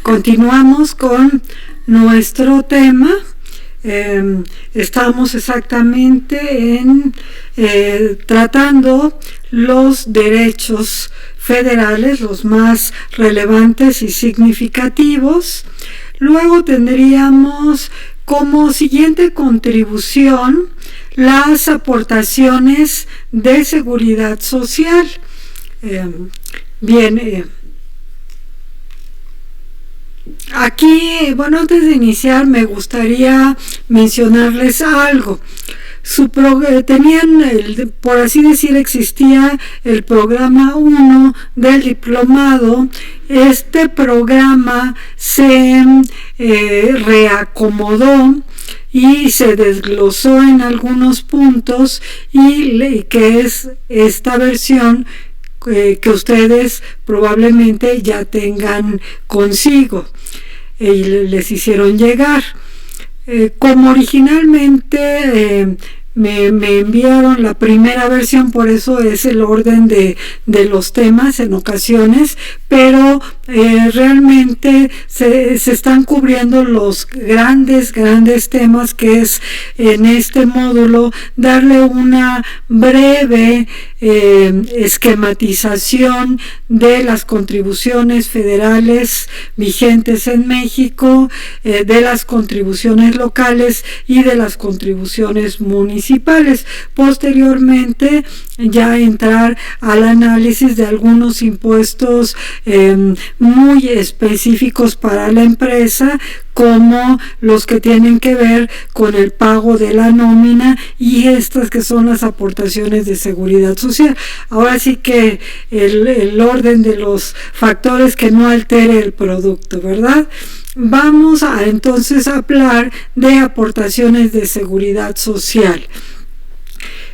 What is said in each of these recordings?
Continuamos con nuestro tema. Estamos exactamente tratando los derechos federales, los más relevantes y significativos. Luego tendríamos como siguiente contribución las aportaciones de seguridad social. Aquí, antes de iniciar me gustaría mencionarles algo. Por así decir, existía el programa 1 del diplomado. Este programa se reacomodó y se desglosó en algunos puntos, y que es esta versión que ustedes probablemente ya tengan consigo y les hicieron llegar. Como originalmente me enviaron la primera versión, por eso es el orden de los temas en ocasiones, pero realmente se están cubriendo los grandes temas, que es en este módulo darle una breve esquematización de las contribuciones federales vigentes en México, de las contribuciones locales y de las contribuciones municipales. Posteriormente ya entrar al análisis de algunos impuestos muy específicos para la empresa, como los que tienen que ver con el pago de la nómina y estas que son las aportaciones de seguridad social. Ahora sí que el orden de los factores que no altere el producto, ¿verdad? Vamos a entonces hablar de aportaciones de seguridad social.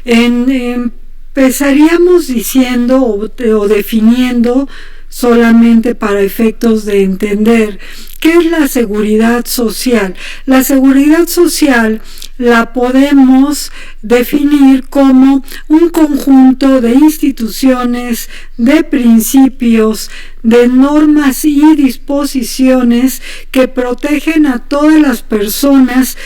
Empezaríamos diciendo o definiendo, solamente para efectos de entender, ¿qué es la seguridad social? La seguridad social la podemos definir como un conjunto de instituciones, de principios, de normas y disposiciones que protegen a todas las personas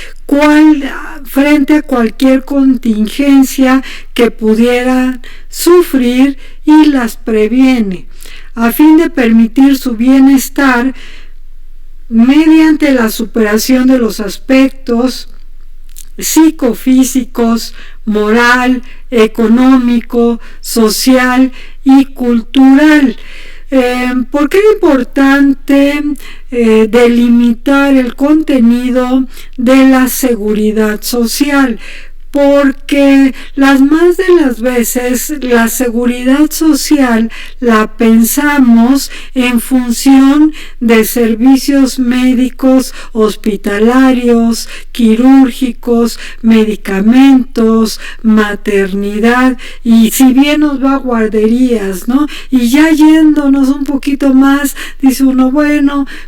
frente a cualquier contingencia que pudieran sufrir, y las previene, a fin de permitir su bienestar mediante la superación de los aspectos psicofísicos, moral, económico, social y cultural. ¿Por qué es importante delimitar el contenido de la seguridad social? Porque las más de las veces la seguridad social la pensamos en función de servicios médicos, hospitalarios, quirúrgicos, medicamentos, maternidad, y si bien nos va a guarderías, ¿no? Y ya yéndonos un poquito más, dice uno,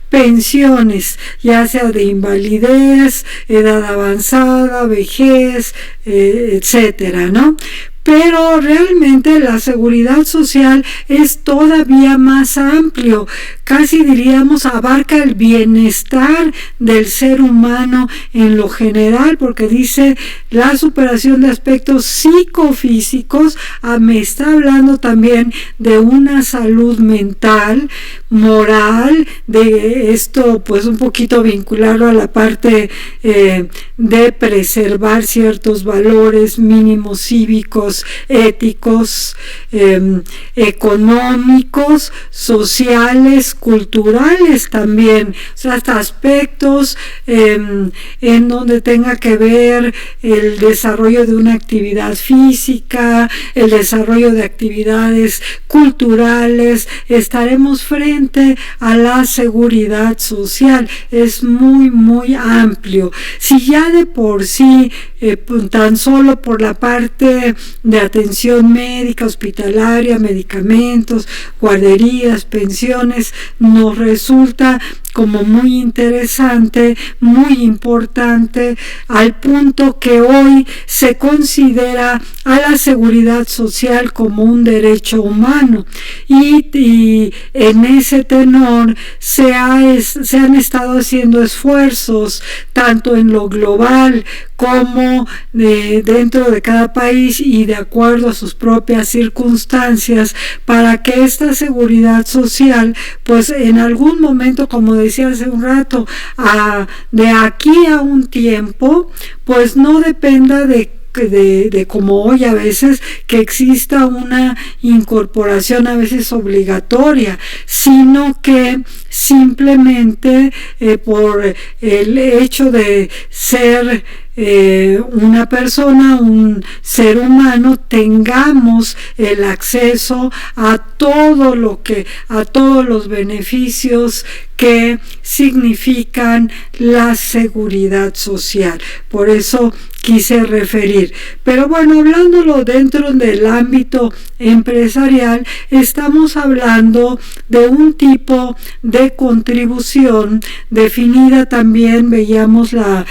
pensiones, ya sea de invalidez, edad avanzada, vejez, etcétera, ¿no? Pero realmente la seguridad social es todavía más amplio, casi diríamos abarca el bienestar del ser humano en lo general, porque dice la superación de aspectos psicofísicos, me está hablando también de una salud mental, moral, de esto pues un poquito vincularlo a la parte de preservar ciertos valores mínimos cívicos, éticos, económicos, sociales, culturales también, o sea, hasta aspectos en donde tenga que ver el desarrollo de una actividad física, el desarrollo de actividades culturales. Estaremos frente a la seguridad social, es muy amplio. Si ya de por sí tan solo por la parte de atención médica, hospitalaria, medicamentos, guarderías, pensiones, nos resulta como muy interesante, muy importante, al punto que hoy se considera a la seguridad social como un derecho humano, y en ese tenor se han estado haciendo esfuerzos tanto en lo global como dentro de cada país y de acuerdo a sus propias circunstancias, para que esta seguridad social, pues en algún momento, como decía hace un rato, de aquí a un tiempo, pues no dependa de como hoy a veces, que exista una incorporación a veces obligatoria, sino que simplemente por el hecho de ser una persona, un ser humano, tengamos el acceso a todos los beneficios que significan la seguridad social. Por eso quise referir. Pero bueno, hablándolo dentro del ámbito empresarial, estamos hablando de un tipo de contribución definida también, veíamos la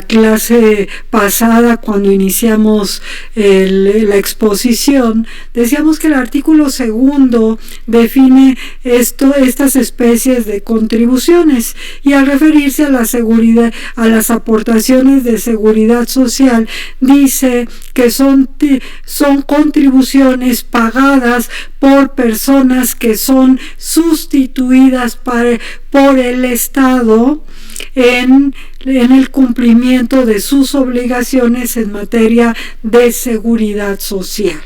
clase pasada cuando iniciamos la exposición, decíamos que el artículo 2 define estas especies de contribuciones, y al referirse a la seguridad, a las aportaciones de seguridad social, dice que son contribuciones pagadas por personas que son sustituidas por el Estado en el cumplimiento de sus obligaciones en materia de seguridad social.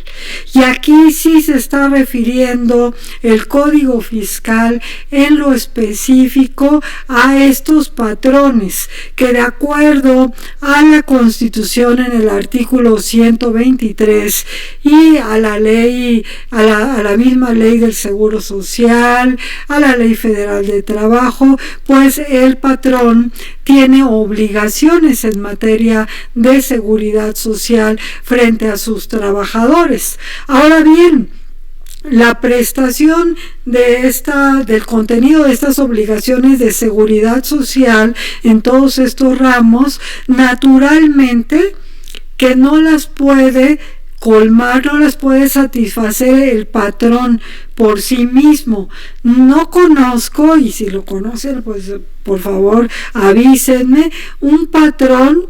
Y aquí sí se está refiriendo el Código Fiscal en lo específico a estos patrones que, de acuerdo a la Constitución en el artículo 123 y a la ley, a la misma ley del Seguro Social, a la Ley Federal de Trabajo, pues el patrón tiene obligaciones en materia de seguridad social frente a sus trabajadores. Ahora bien, la prestación del contenido de estas obligaciones de seguridad social en todos estos ramos, naturalmente que no las puede colmar, no las puede satisfacer el patrón por sí mismo. No conozco, y si lo conocen, pues por favor avísenme, un patrón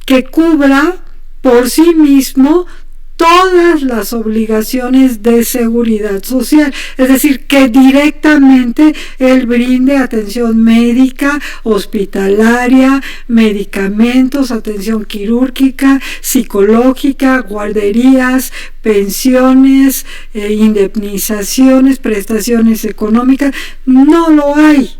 que cubra por sí mismo todas las obligaciones de seguridad social, es decir, que directamente él brinde atención médica, hospitalaria, medicamentos, atención quirúrgica, psicológica, guarderías, pensiones, indemnizaciones, prestaciones económicas. No lo hay.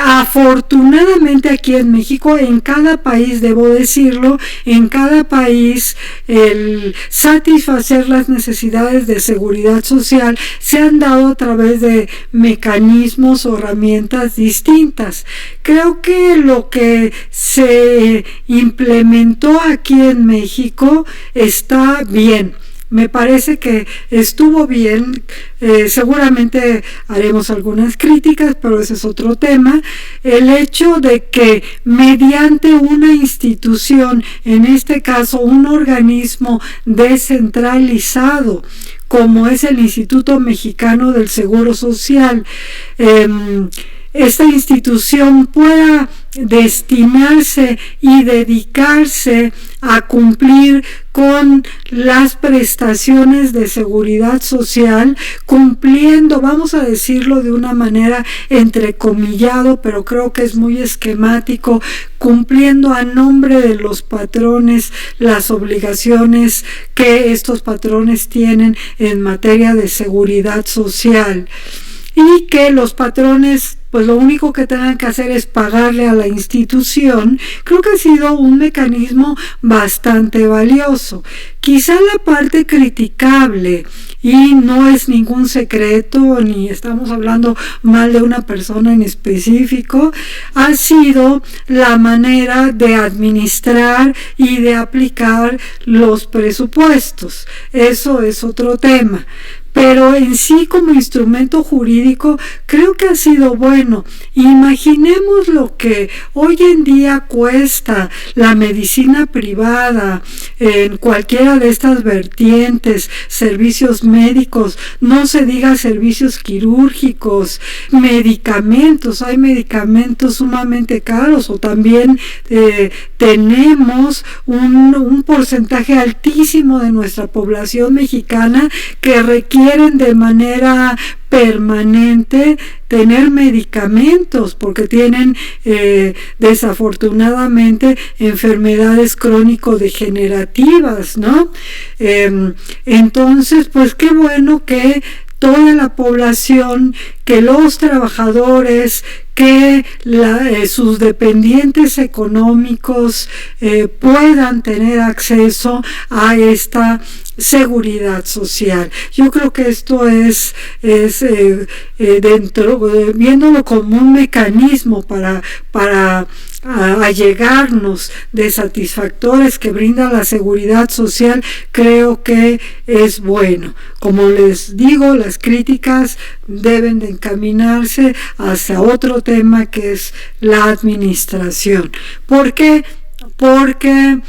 Afortunadamente aquí en México, en cada país, debo decirlo, en cada país el satisfacer las necesidades de seguridad social se han dado a través de mecanismos o herramientas distintas. Creo que lo que se implementó aquí en México está bien. Me parece que estuvo bien. Seguramente haremos algunas críticas, pero ese es otro tema. El hecho de que mediante una institución, en este caso un organismo descentralizado, como es el Instituto Mexicano del Seguro Social, esta institución pueda destinarse y dedicarse a cumplir con las prestaciones de seguridad social, cumpliendo, vamos a decirlo de una manera entrecomillado, pero creo que es muy esquemático, cumpliendo a nombre de los patrones las obligaciones que estos patrones tienen en materia de seguridad social, y que los patrones pues lo único que tengan que hacer es pagarle a la institución. Creo que ha sido un mecanismo bastante valioso. Quizá la parte criticable, y no es ningún secreto ni estamos hablando mal de una persona en específico, ha sido la manera de administrar y de aplicar los presupuestos. Eso es otro tema. pero en sí como instrumento jurídico creo que ha sido bueno. Imaginemos lo que hoy en día cuesta la medicina privada en cualquiera de estas vertientes, servicios médicos, no se diga servicios quirúrgicos, medicamentos, hay medicamentos sumamente caros, o también tenemos un porcentaje altísimo de nuestra población mexicana que requieren de manera permanente tener medicamentos porque tienen desafortunadamente enfermedades crónico-degenerativas, ¿no? Entonces, pues qué bueno que toda la población, que los trabajadores, que sus dependientes económicos puedan tener acceso a esta seguridad social. Yo creo que esto es viéndolo como un mecanismo para allegarnos de satisfactores que brinda la seguridad social, creo que es bueno. Como les digo, las críticas deben de encaminarse hacia otro tema que es la administración. ¿Por qué? Porque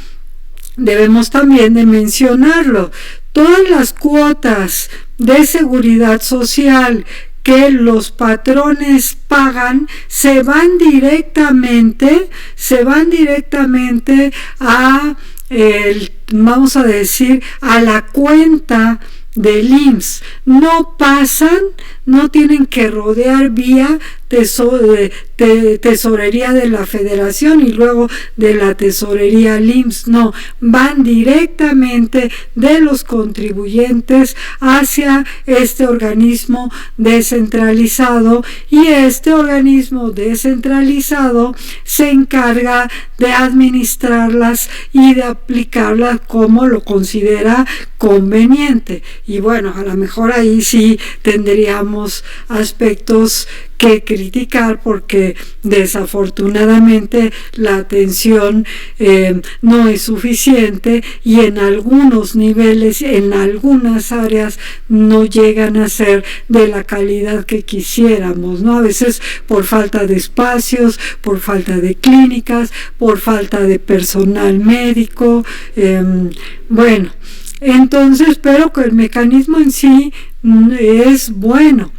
debemos también de mencionarlo. Todas las cuotas de seguridad social que los patrones pagan se van directamente a vamos a decir, a la cuenta del IMSS. No pasan, no tienen que rodear vía tesorería de la Federación y luego de la tesorería al IMSS. No, van directamente de los contribuyentes hacia este organismo descentralizado, y este organismo descentralizado se encarga de administrarlas y de aplicarlas como lo considera conveniente. Y bueno, a lo mejor ahí sí tendríamos aspectos que criticar, porque desafortunadamente la atención no es suficiente, y en algunos niveles, en algunas áreas, no llegan a ser de la calidad que quisiéramos, ¿no? A veces por falta de espacios, por falta de clínicas, por falta de personal médico. Bueno, entonces, pero que el mecanismo en sí es bueno.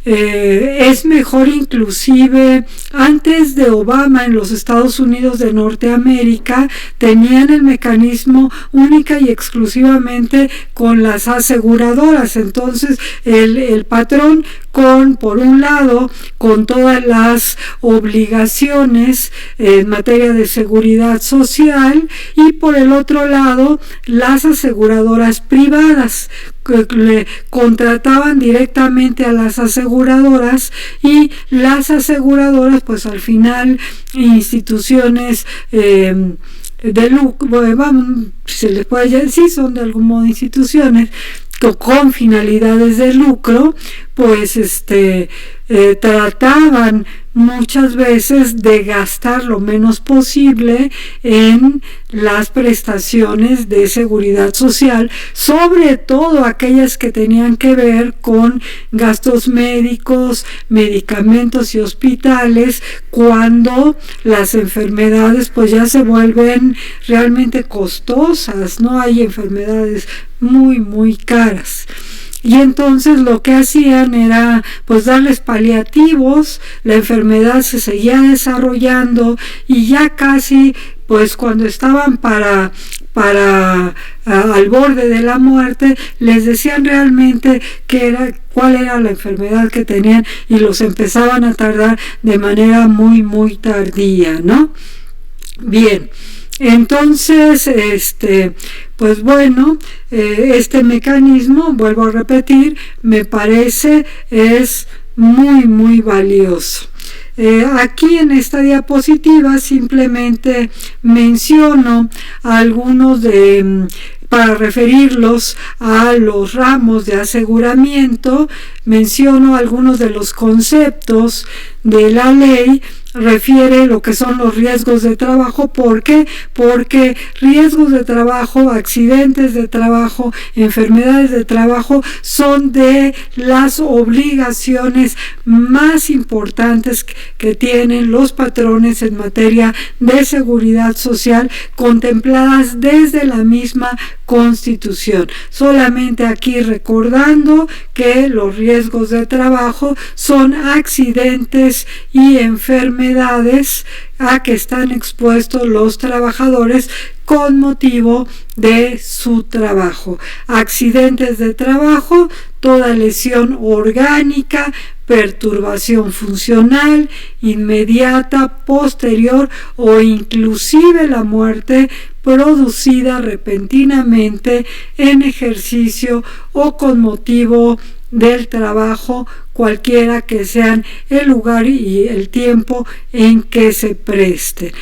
Es mejor, inclusive antes de Obama en los Estados Unidos de Norteamérica tenían el mecanismo única y exclusivamente con las aseguradoras. Entonces el patrón por un lado, con todas las obligaciones en materia de seguridad social, y por el otro lado las aseguradoras privadas, que le contrataban directamente a las aseguradoras, y las aseguradoras pues al final instituciones de lucro, se les puede decir, son de algún modo instituciones con finalidades de lucro, pues trataban muchas veces de gastar lo menos posible en las prestaciones de seguridad social, sobre todo aquellas que tenían que ver con gastos médicos, medicamentos y hospitales, cuando las enfermedades pues ya se vuelven realmente costosas, ¿no? Hay enfermedades muy caras. Y entonces lo que hacían era pues darles paliativos, la enfermedad se seguía desarrollando, y ya casi pues cuando estaban al borde de la muerte, les decían realmente cuál era la enfermedad que tenían, y los empezaban a tardar de manera muy tardía, ¿no? Bien. Entonces, pues bueno, este mecanismo, vuelvo a repetir, me parece es muy valioso. Aquí en esta diapositiva simplemente menciono algunos para referirlos a los ramos de aseguramiento, menciono algunos de los conceptos de la ley refiere lo que son los riesgos de trabajo. ¿Por qué? Porque riesgos de trabajo, accidentes de trabajo, enfermedades de trabajo son de las obligaciones más importantes que tienen los patrones en materia de seguridad social, contempladas desde la misma Constitución. Solamente aquí recordando que los riesgos de trabajo son accidentes y enfermedades a que están expuestos los trabajadores con motivo de su trabajo. Accidentes de trabajo, toda lesión orgánica, perturbación funcional, inmediata, posterior o inclusive la muerte producida repentinamente en ejercicio o con motivo del trabajo, cualquiera que sean el lugar y el tiempo en que se preste.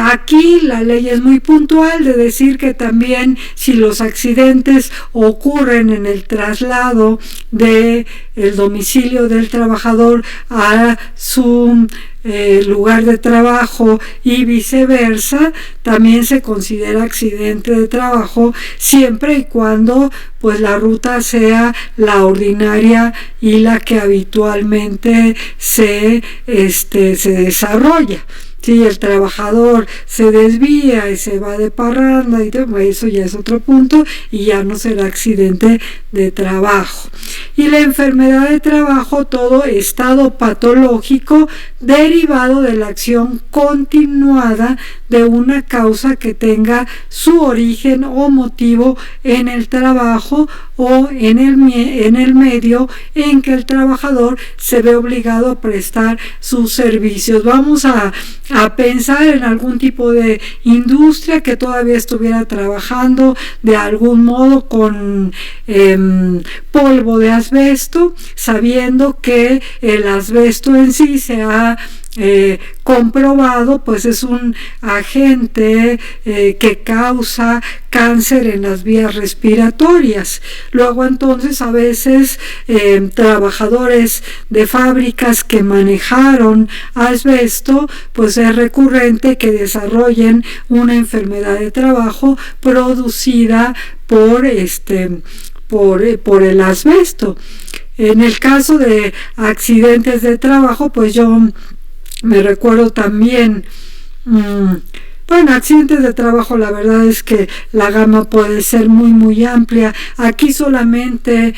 Aquí la ley es muy puntual de decir que también si los accidentes ocurren en el traslado del domicilio del trabajador a su lugar de trabajo y viceversa, también se considera accidente de trabajo siempre y cuando pues la ruta sea la ordinaria y la que habitualmente se desarrolla. Si el trabajador se desvía y se va de parranda, y eso ya es otro punto y ya no será accidente de trabajo. Y la enfermedad de trabajo, todo estado patológico derivado de la acción continuada de una causa que tenga su origen o motivo en el trabajo o en el medio en que el trabajador se ve obligado a prestar sus servicios. Vamos a pensar en algún tipo de industria que todavía estuviera trabajando de algún modo con polvo de asbesto, sabiendo que el asbesto en sí se ha comprobado, pues es un agente que causa cáncer en las vías respiratorias. Luego entonces a veces trabajadores de fábricas que manejaron asbesto, pues es recurrente que desarrollen una enfermedad de trabajo producida por el asbesto. En el caso de accidentes de trabajo, pues yo me recuerdo también, accidentes de trabajo, la verdad es que la gama puede ser muy amplia. Aquí solamente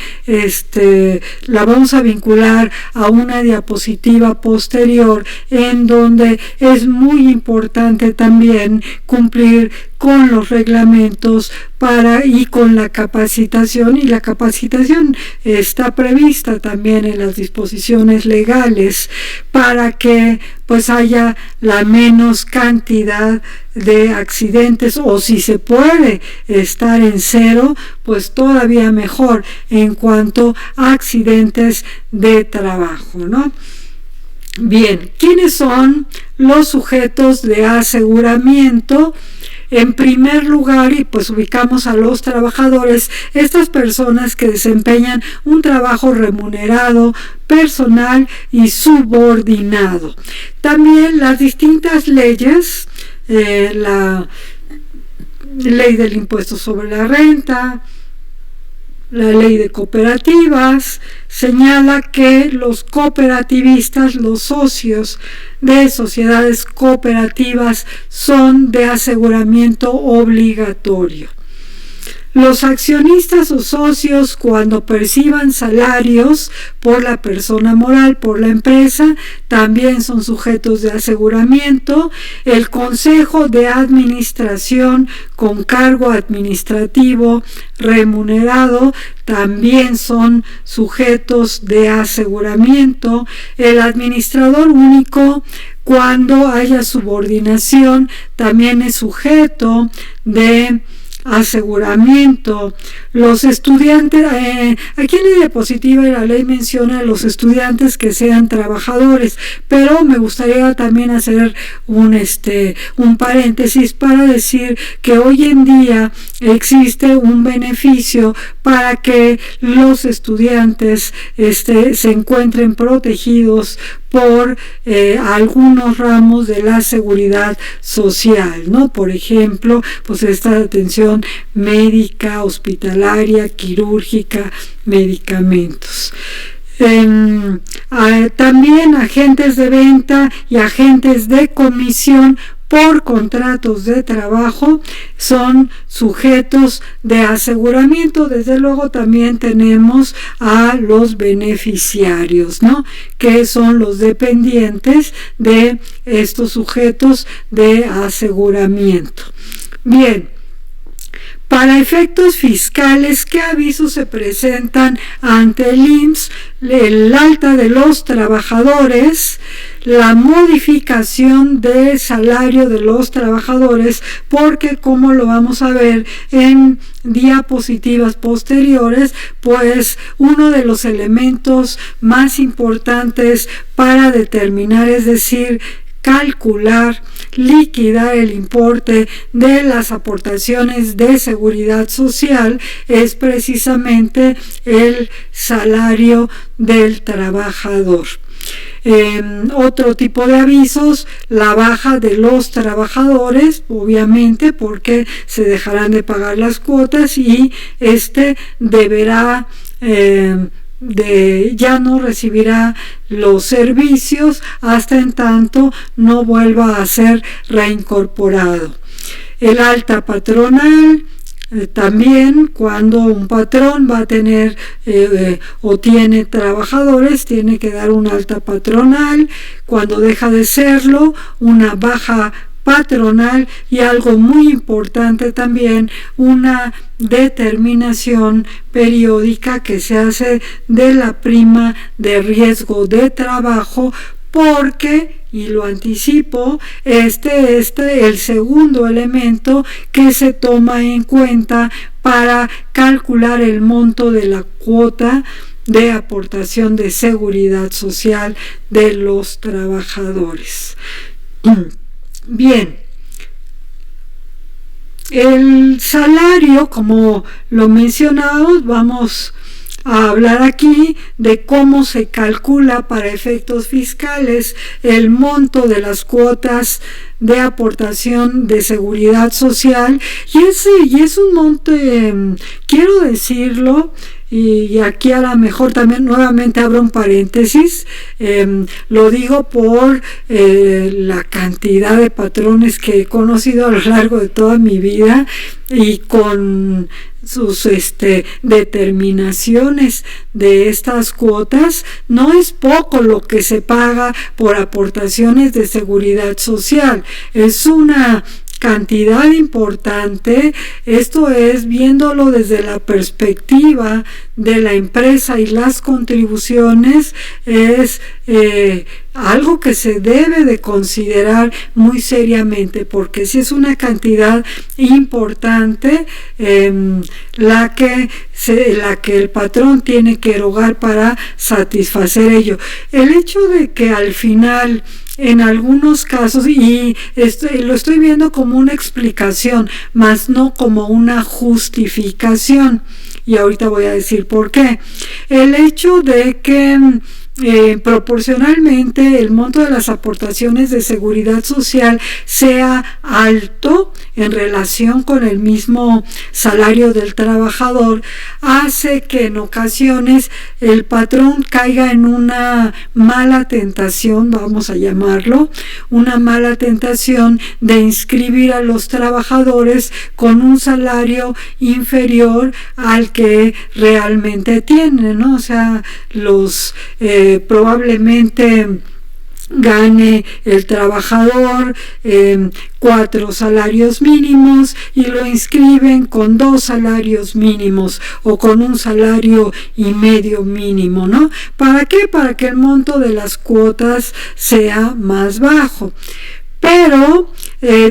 la vamos a vincular a una diapositiva posterior en donde es muy importante también cumplir con los reglamentos y con la capacitación, y la capacitación está prevista también en las disposiciones legales para que pues haya la menos cantidad de accidentes, o si se puede estar en cero, pues todavía mejor en cuanto a accidentes de trabajo, ¿no? Bien, ¿quiénes son los sujetos de aseguramiento? En primer lugar, y pues ubicamos a los trabajadores, estas personas que desempeñan un trabajo remunerado, personal y subordinado. También las distintas leyes, la ley del impuesto sobre la renta, la ley de cooperativas, señala que los cooperativistas, los socios de sociedades cooperativas, son de aseguramiento obligatorio. Los accionistas o socios, cuando perciban salarios por la persona moral, por la empresa, también son sujetos de aseguramiento. El consejo de administración con cargo administrativo remunerado también son sujetos de aseguramiento. El administrador único, cuando haya subordinación, también es sujeto de aseguramiento. Los estudiantes, aquí en la diapositiva de la ley menciona a los estudiantes que sean trabajadores, pero me gustaría también hacer un paréntesis para decir que hoy en día existe un beneficio para que los estudiantes se encuentren protegidos por algunos ramos de la seguridad social, ¿no? Por ejemplo, pues esta atención médica, hospitalaria, quirúrgica, medicamentos. También agentes de venta y agentes de comisión por contratos de trabajo son sujetos de aseguramiento. Desde luego también tenemos a los beneficiarios, ¿no? Que son los dependientes de estos sujetos de aseguramiento. Bien. Para efectos fiscales, ¿qué avisos se presentan ante el IMSS? El alta de los trabajadores, la modificación de salario de los trabajadores, porque como lo vamos a ver en diapositivas posteriores, pues uno de los elementos más importantes para determinar, es decir, calcular, liquidar el importe de las aportaciones de seguridad social, es precisamente el salario del trabajador. Otro tipo de avisos, la baja de los trabajadores, obviamente porque se dejarán de pagar las cuotas y deberá ya no recibirá los servicios hasta en tanto no vuelva a ser reincorporado. El alta patronal, también cuando un patrón va a tener o tiene trabajadores, tiene que dar una alta patronal. Cuando deja de serlo, una baja patronal, y algo muy importante también, una determinación periódica que se hace de la prima de riesgo de trabajo, porque, y lo anticipo, el segundo elemento que se toma en cuenta para calcular el monto de la cuota de aportación de seguridad social de los trabajadores. Bien, el salario, como lo mencionamos, vamos a hablar aquí de cómo se calcula para efectos fiscales el monto de las cuotas de aportación de seguridad social, y es un monto, quiero decirlo, y aquí a lo mejor también nuevamente abro un paréntesis, lo digo por la cantidad de patrones que he conocido a lo largo de toda mi vida, y con sus determinaciones de estas cuotas. No es poco lo que se paga por aportaciones de seguridad social, es una cantidad importante. Esto es, viéndolo desde la perspectiva de la empresa y las contribuciones, es algo que se debe de considerar muy seriamente, porque si es una cantidad importante la que el patrón tiene que erogar para satisfacer ello. El hecho de que al final, en algunos casos, y lo estoy viendo como una explicación, más no como una justificación, y ahorita voy a decir por qué. El hecho de que proporcionalmente el monto de las aportaciones de seguridad social sea alto en relación con el mismo salario del trabajador, hace que en ocasiones el patrón caiga en una mala tentación, vamos a llamarlo, una mala tentación de inscribir a los trabajadores con un salario inferior al que realmente tienen, ¿no? O sea, probablemente gane el trabajador 4 salarios mínimos y lo inscriben con 2 salarios mínimos o con un salario y medio mínimo, ¿no? ¿Para qué? Para que el monto de las cuotas sea más bajo. Pero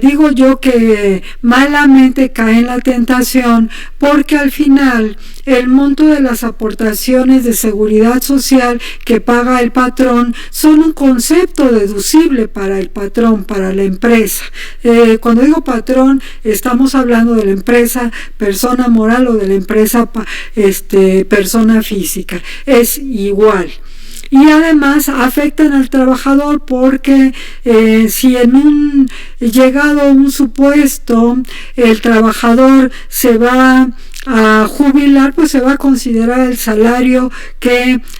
digo yo que malamente cae en la tentación, porque al final el monto de las aportaciones de seguridad social que paga el patrón son un concepto deducible para el patrón, para la empresa. Cuando digo patrón, estamos hablando de la empresa persona moral o de la empresa persona física. Es igual. y además afectan al trabajador porque si llegado un supuesto el trabajador se va a jubilar, pues se va a considerar el salario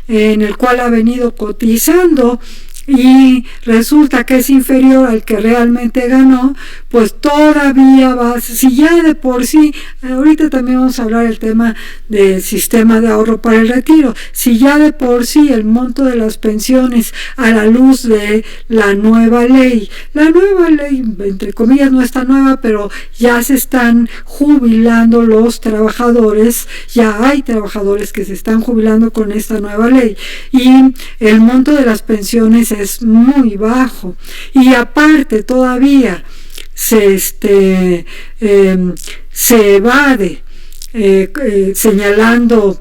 en el cual ha venido cotizando, y resulta que es inferior al que realmente ganó, pues todavía si ya de por sí, ahorita también vamos a hablar del tema del sistema de ahorro para el retiro, si ya de por sí el monto de las pensiones a la luz de la nueva ley entre comillas no está nueva, pero ya se están jubilando los trabajadores, ya hay trabajadores que se están jubilando con esta nueva ley, y el monto de las pensiones es muy bajo, y aparte todavía se evade señalando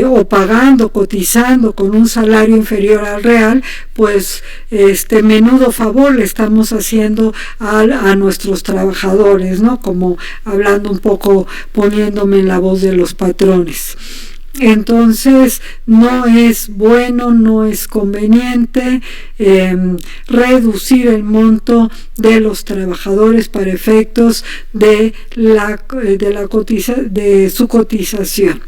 o pagando, cotizando con un salario inferior al real, pues menudo favor le estamos haciendo a nuestros trabajadores, ¿no? Como hablando un poco, poniéndome en la voz de los patrones. Entonces no es bueno, no es conveniente reducir el monto de los trabajadores para efectos de su cotización.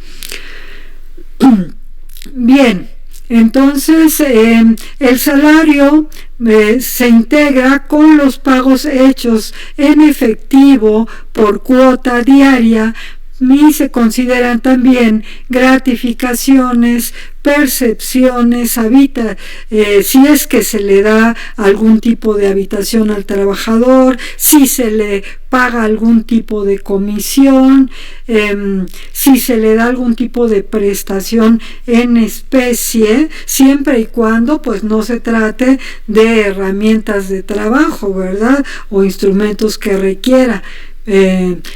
Bien, entonces el salario se integra con los pagos hechos en efectivo por cuota diaria, y se consideran también gratificaciones, percepciones, si es que se le da algún tipo de habitación al trabajador, si se le paga algún tipo de comisión, si se le da algún tipo de prestación en especie, siempre y cuando pues no se trate de herramientas de trabajo, ¿verdad? O instrumentos que requiera.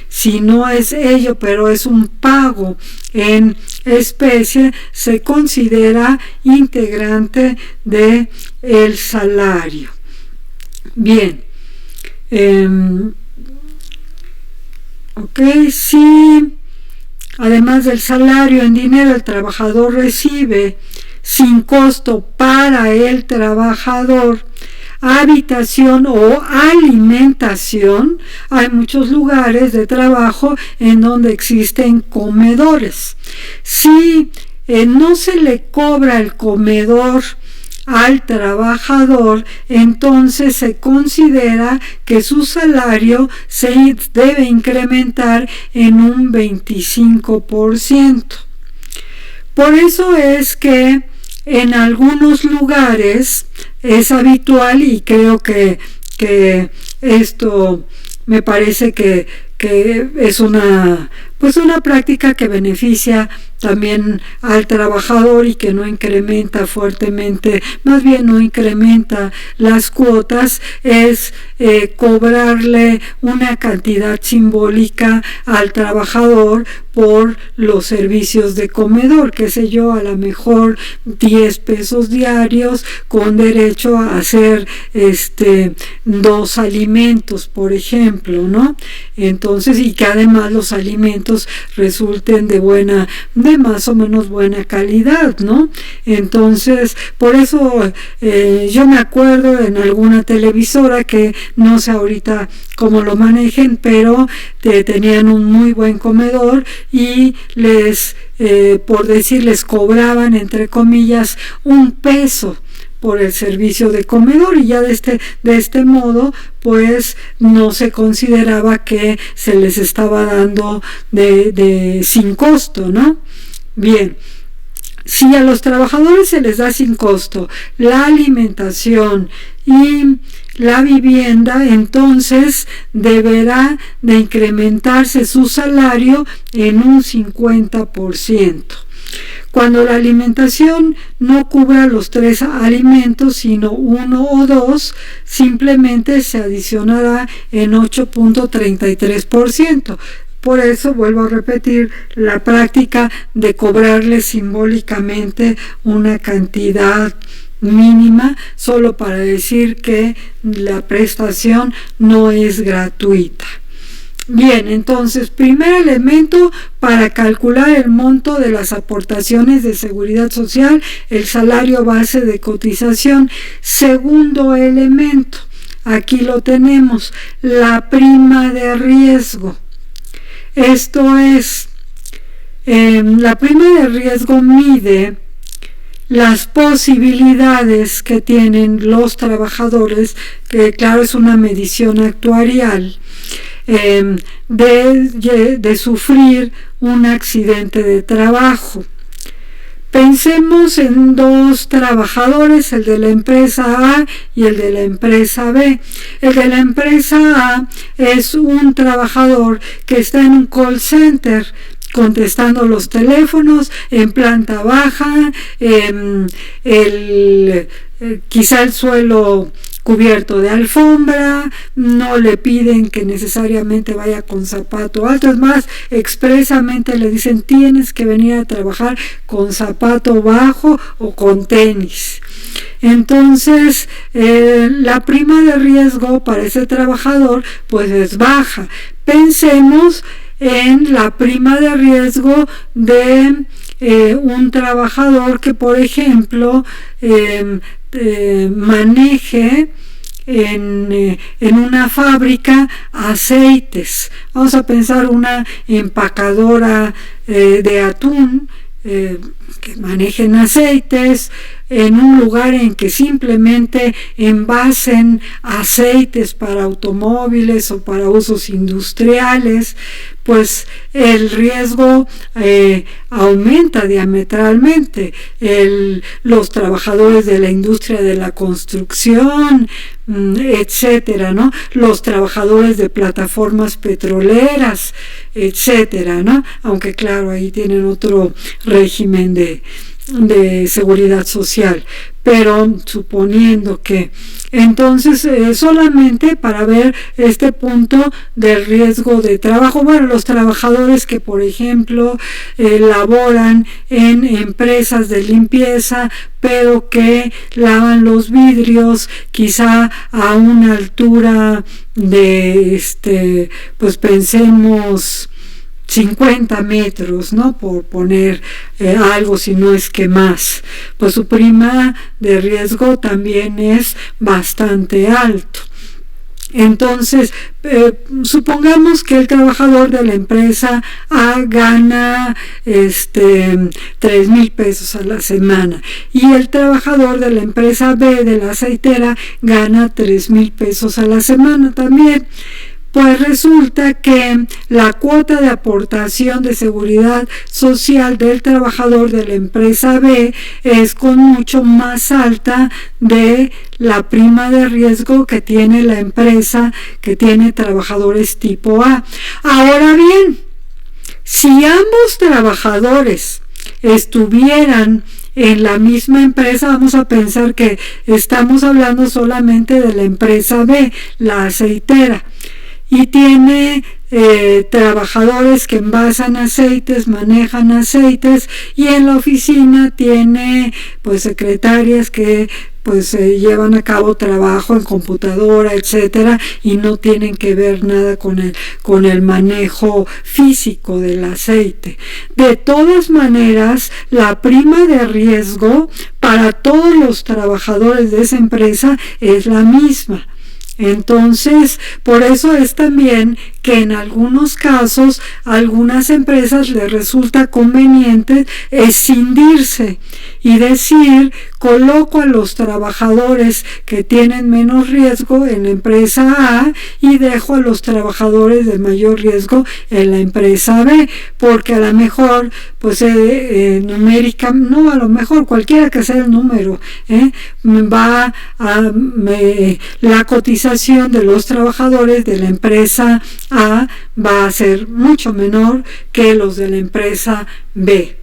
Si no es ello, pero es un pago en especie, se considera integrante de el salario. Bien, si además del salario en dinero el trabajador recibe sin costo para el trabajador habitación o alimentación, hay muchos lugares de trabajo en donde existen comedores. Si no se le cobra el comedor al trabajador, entonces se considera que su salario se debe incrementar en un 25%. Por eso es que en algunos lugares es habitual, y creo que esto me parece que es una práctica que beneficia también al trabajador y que no incrementa fuertemente, más bien no incrementa las cuotas, es cobrarle una cantidad simbólica al trabajador por los servicios de comedor, qué sé yo, a lo mejor 10 pesos diarios con derecho a hacer 2 alimentos, por ejemplo, ¿no? Entonces, y que además los alimentos resulten de más o menos buena calidad, ¿no? Entonces, por eso yo me acuerdo en alguna televisora, que no sé ahorita cómo lo manejen, pero tenían un muy buen comedor y por decirles, cobraban entre comillas 1 peso por el servicio de comedor, y ya de este modo pues no se consideraba que se les estaba dando sin costo, ¿no? Bien, si a los trabajadores se les da sin costo la alimentación y la vivienda, entonces deberá de incrementarse su salario en un 50%. Cuando la alimentación no cubra los 3 alimentos, sino 1 o 2, simplemente se adicionará en 8.33%. Por eso vuelvo a repetir la práctica de cobrarle simbólicamente una cantidad mínima, solo para decir que la prestación no es gratuita. Bien, entonces, primer elemento para calcular el monto de las aportaciones de seguridad social, el salario base de cotización. Segundo elemento, aquí lo tenemos, la prima de riesgo. Esto es, la prima de riesgo mide las posibilidades que tienen los trabajadores, que claro es una medición actuarial, de sufrir un accidente de trabajo. Pensemos en dos trabajadores, el de la empresa A y el de la empresa B. El de la empresa A es un trabajador que está en un call center contestando los teléfonos en planta baja, quizá el suelo cubierto de alfombra, no le piden que necesariamente vaya con zapato alto, es más, expresamente le dicen tienes que venir a trabajar con zapato bajo o con tenis. Entonces, la prima de riesgo para ese trabajador pues es baja. Pensemos en la prima de riesgo de un trabajador que, por ejemplo, maneje en una fábrica aceites. Vamos a pensar una empacadora de atún que manejen aceites en un lugar en que simplemente envasen aceites para automóviles o para usos industriales, pues el riesgo aumenta diametralmente. Los trabajadores de la industria de la construcción, etcétera, ¿no? Los trabajadores de plataformas petroleras, etcétera, ¿no? Aunque claro, ahí tienen otro régimen de seguridad social, pero suponiendo que entonces solamente para ver este punto del riesgo de trabajo, bueno, los trabajadores que por ejemplo laboran en empresas de limpieza pero que lavan los vidrios quizá a una altura de pues pensemos 50 metros, ¿no? Por poner algo, si no es que más, pues su prima de riesgo también es bastante alto. Entonces, supongamos que el trabajador de la empresa A gana 3,000 pesos a la semana y el trabajador de la empresa B, de la aceitera, gana 3,000 pesos a la semana también. Pues resulta que la cuota de aportación de seguridad social del trabajador de la empresa B es con mucho más alta de la prima de riesgo que tiene la empresa que tiene trabajadores tipo A. Ahora bien, si ambos trabajadores estuvieran en la misma empresa, vamos a pensar que estamos hablando solamente de la empresa B, la aceitera, y tiene trabajadores que envasan aceites, manejan aceites, y en la oficina tiene pues secretarias que pues llevan a cabo trabajo en computadora, etcétera, y no tienen que ver nada con el manejo físico del aceite. De todas maneras, la prima de riesgo para todos los trabajadores de esa empresa es la misma. Entonces, por eso es también que en algunos casos a algunas empresas les resulta conveniente escindirse y decir, coloco a los trabajadores que tienen menos riesgo en la empresa A y dejo a los trabajadores de mayor riesgo en la empresa B, porque a lo mejor, pues numérica, no, a lo mejor cualquiera que sea el número, va a la cotización de los trabajadores de la empresa A va a ser mucho menor que los de la empresa B.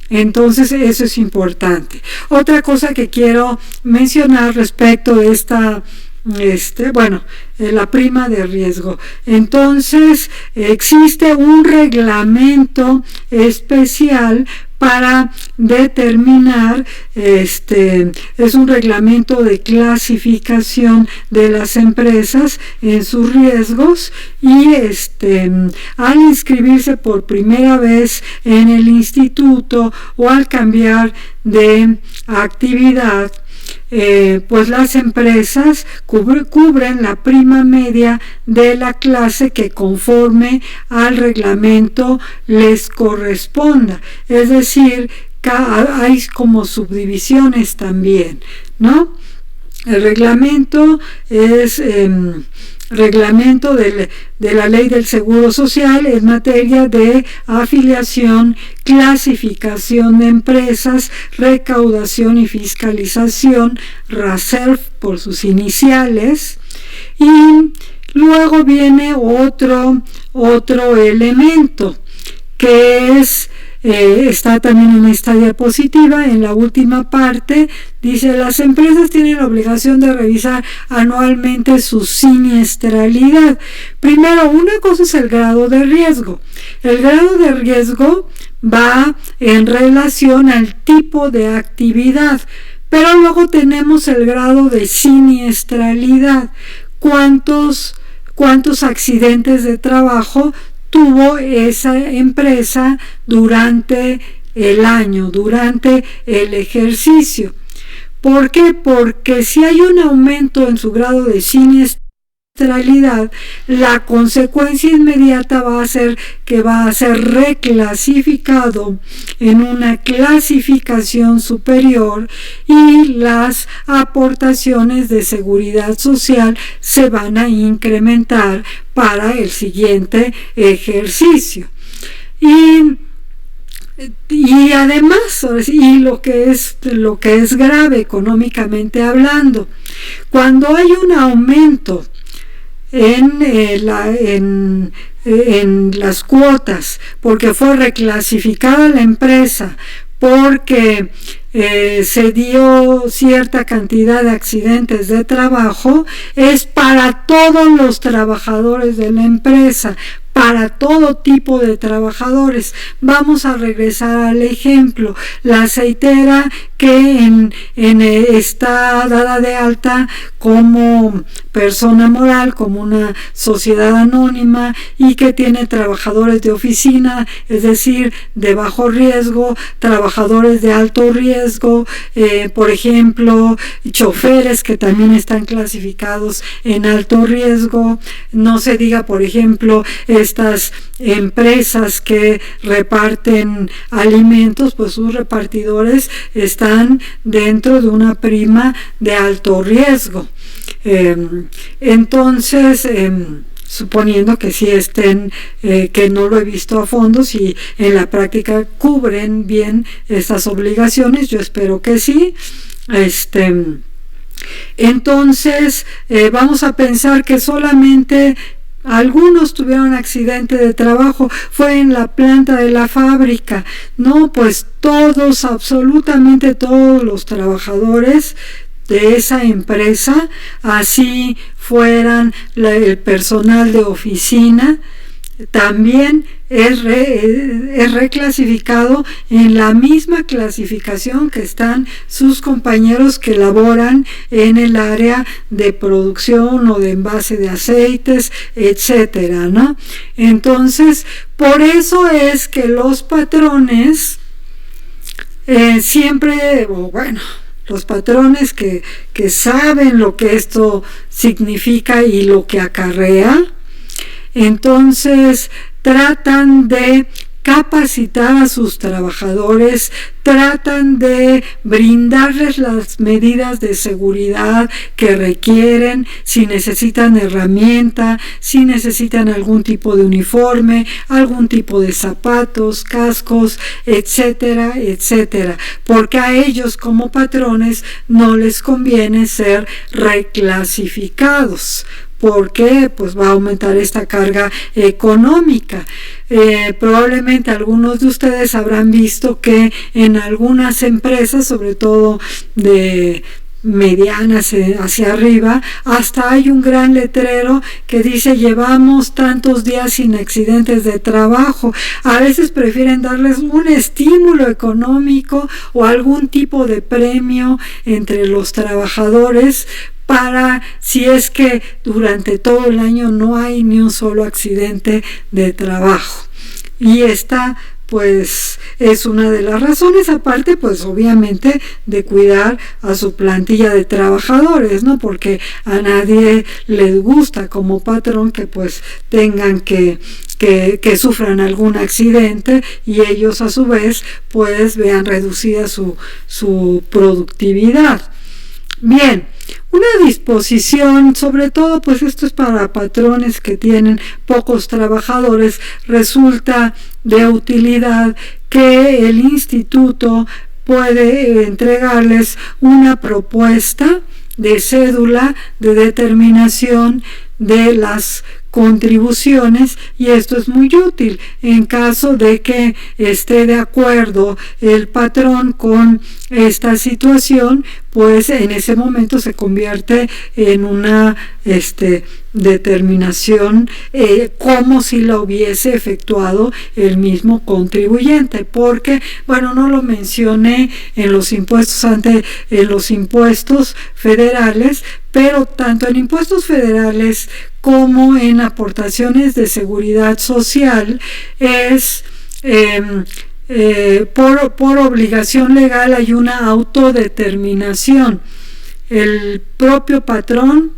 Entonces eso es importante. Otra cosa que quiero mencionar respecto de esta la prima de riesgo. Entonces existe un reglamento especial para determinar, es un reglamento de clasificación de las empresas en sus riesgos, y al inscribirse por primera vez en el instituto o al cambiar de actividad, pues las empresas cubren la prima media de la clase que conforme al reglamento les corresponda. Es decir, hay como subdivisiones también, ¿no? El reglamento es reglamento de la Ley del Seguro Social en materia de afiliación, clasificación de empresas, recaudación y fiscalización, RASERF por sus iniciales. Y luego viene otro elemento que es está también en esta diapositiva. En la última parte dice: las empresas tienen la obligación de revisar anualmente su siniestralidad. Primero, una cosa es el grado de riesgo. El grado de riesgo va en relación al tipo de actividad, pero luego tenemos el grado de siniestralidad. ¿Cuántos accidentes de trabajo tuvo esa empresa durante el año, durante el ejercicio? ¿Por qué? Porque si hay un aumento en su grado de siniestralidad, la consecuencia inmediata va a ser que va a ser reclasificado en una clasificación superior, y las aportaciones de seguridad social se van a incrementar para el siguiente ejercicio. Y además, y lo que es grave económicamente hablando, cuando hay un aumento en las cuotas, porque fue reclasificada la empresa, porque se dio cierta cantidad de accidentes de trabajo, es para todos los trabajadores de la empresa, para todo tipo de trabajadores. Vamos a regresar al ejemplo: la aceitera que está dada de alta como persona moral, como una sociedad anónima, y que tiene trabajadores de oficina, es decir, de bajo riesgo, trabajadores de alto riesgo, por ejemplo, choferes que también están clasificados en alto riesgo. No se diga, por ejemplo, estas empresas que reparten alimentos, pues sus repartidores están dentro de una prima de alto riesgo. Entonces, suponiendo que sí estén, que no lo he visto a fondo, si en la práctica cubren bien estas obligaciones, yo espero que sí. Entonces, vamos a pensar que solamente algunos tuvieron accidente de trabajo, fue en la planta de la fábrica. No, pues todos, absolutamente todos los trabajadores de esa empresa, así fueran el personal de oficina, también es reclasificado en la misma clasificación que están sus compañeros que laboran en el área de producción o de envase de aceites, etcétera, ¿no? Entonces, por eso es que los patrones siempre, los patrones que saben lo que esto significa y lo que acarrea, entonces tratan de capacitar a sus trabajadores, tratan de brindarles las medidas de seguridad que requieren, si necesitan herramienta, si necesitan algún tipo de uniforme, algún tipo de zapatos, cascos, etcétera, etcétera, porque a ellos como patrones no les conviene ser reclasificados, porque pues va a aumentar esta carga económica. Probablemente algunos de ustedes habrán visto que en algunas empresas, sobre todo de medianas hacia arriba, hasta hay un gran letrero que dice llevamos tantos días sin accidentes de trabajo. A veces prefieren darles un estímulo económico o algún tipo de premio entre los trabajadores para si es que durante todo el año no hay ni un solo accidente de trabajo. Y esta pues es una de las razones, aparte pues obviamente de cuidar a su plantilla de trabajadores, ¿no? Porque a nadie les gusta como patrón que pues tengan que sufran algún accidente y ellos a su vez pues vean reducida su productividad. Bien, una disposición, sobre todo pues esto es para patrones que tienen pocos trabajadores, resulta de utilidad que el instituto puede entregarles una propuesta de cédula de determinación de las contribuciones, y esto es muy útil en caso de que esté de acuerdo el patrón con esta situación, pues en ese momento se convierte en una determinación como si la hubiese efectuado el mismo contribuyente, porque bueno, no lo mencioné en los impuestos en los impuestos federales, pero tanto en impuestos federales como en aportaciones de seguridad social es por obligación legal hay una autodeterminación. El propio patrón,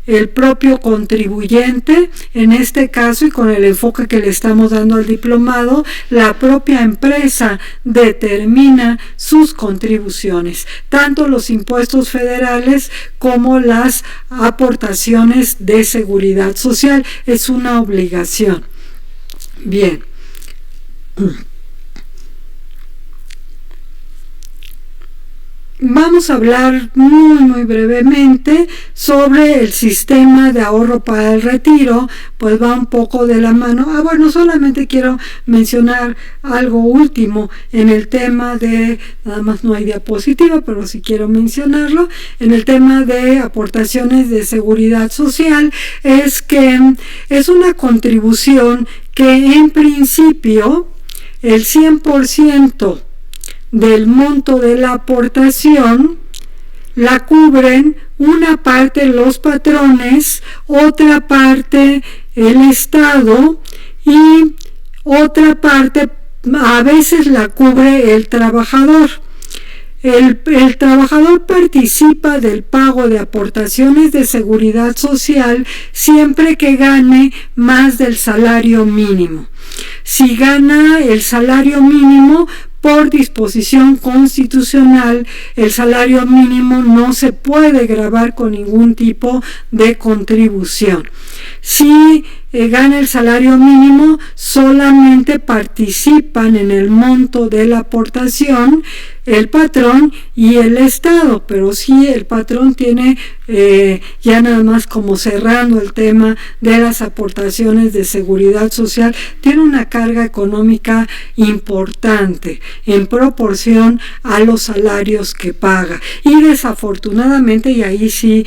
el propio contribuyente, en este caso y con el enfoque que le estamos dando al diplomado, la propia empresa determina sus contribuciones, tanto los impuestos federales como las aportaciones de seguridad social. Es una obligación. Bien. Vamos a hablar muy brevemente sobre el sistema de ahorro para el retiro, pues va un poco de la mano. Bueno, solamente quiero mencionar algo último en el tema de, nada más no hay diapositiva, pero sí quiero mencionarlo, en el tema de aportaciones de seguridad social, es que es una contribución que en principio el 100% del monto de la aportación la cubren una parte los patrones, otra parte el Estado y otra parte a veces la cubre el trabajador. El trabajador participa del pago de aportaciones de seguridad social siempre que gane más del salario mínimo. Si gana el salario mínimo, por disposición constitucional, el salario mínimo no se puede gravar con ningún tipo de contribución. Si gana el salario mínimo, solamente participan en el monto de la aportación el patrón y el Estado, pero sí el patrón tiene, ya nada más como cerrando el tema de las aportaciones de seguridad social, tiene una carga económica importante en proporción a los salarios que paga, y desafortunadamente, y ahí sí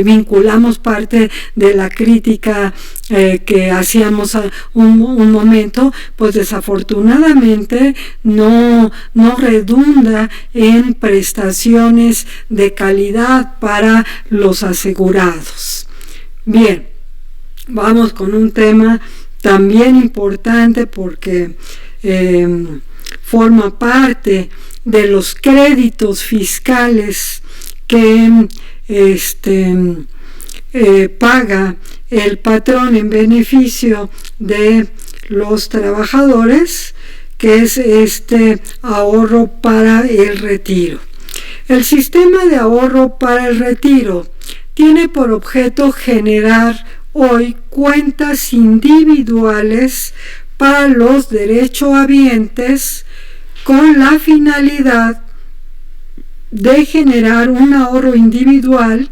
vinculamos parte de la crítica que hacíamos un momento, pues desafortunadamente no redunda en prestaciones de calidad para los asegurados. Bien, vamos con un tema también importante porque forma parte de los créditos fiscales que paga el patrón en beneficio de los trabajadores, que es este ahorro para el retiro. El sistema de ahorro para el retiro tiene por objeto generar hoy cuentas individuales para los derechohabientes con la finalidad de generar un ahorro individual,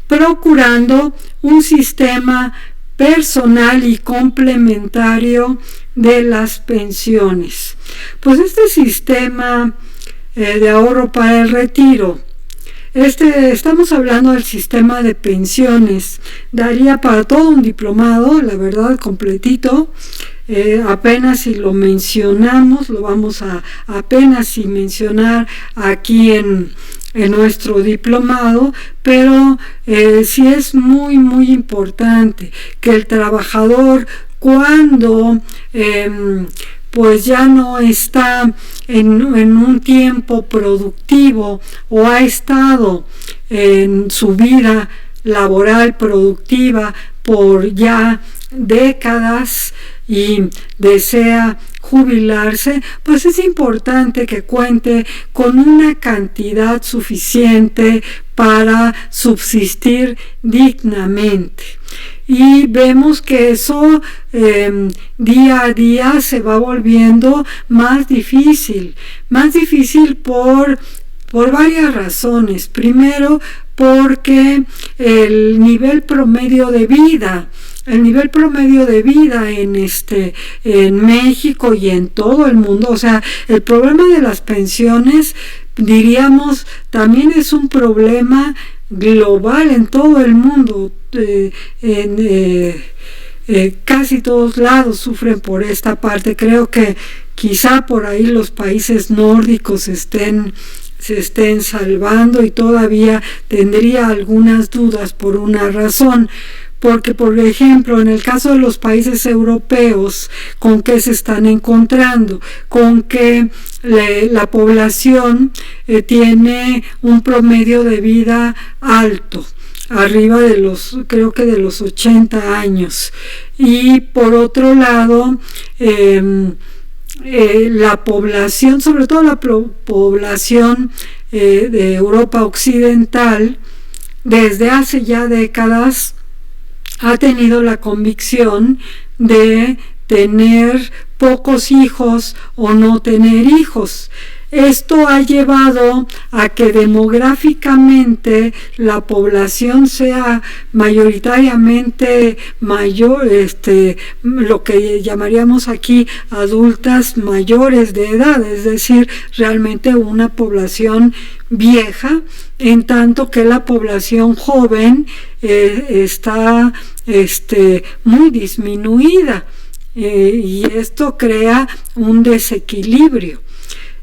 procurando un sistema personal y complementario de las pensiones. Pues este sistema de ahorro para el retiro. Estamos hablando del sistema de pensiones. Daría para todo un diplomado, la verdad, completito. Apenas si lo mencionamos, lo vamos a apenas si mencionar aquí en nuestro diplomado, pero sí es muy muy importante que el trabajador, cuando pues ya no está en un tiempo productivo o ha estado en su vida laboral productiva por ya décadas y desea jubilarse, pues es importante que cuente con una cantidad suficiente para subsistir dignamente. Y vemos que eso día a día se va volviendo más difícil por varias razones. Primero, porque el nivel promedio de vida en México y en todo el mundo, o sea, el problema de las pensiones, diríamos, también es un problema global en todo el mundo. Casi todos lados sufren por esta parte. Creo que quizá por ahí los países nórdicos se estén salvando, y todavía tendría algunas dudas por una razón. Porque, por ejemplo, en el caso de los países europeos, ¿con qué se están encontrando? Con que la población tiene un promedio de vida alto, arriba de creo que de los 80 años. Y por otro lado, la población, sobre todo la población de Europa Occidental, desde hace ya décadas, ha tenido la convicción de tener pocos hijos o no tener hijos. Esto ha llevado a que demográficamente la población sea mayoritariamente mayor, lo que llamaríamos aquí adultas mayores de edad, es decir, realmente una población vieja, en tanto que la población joven está muy disminuida, y esto crea un desequilibrio.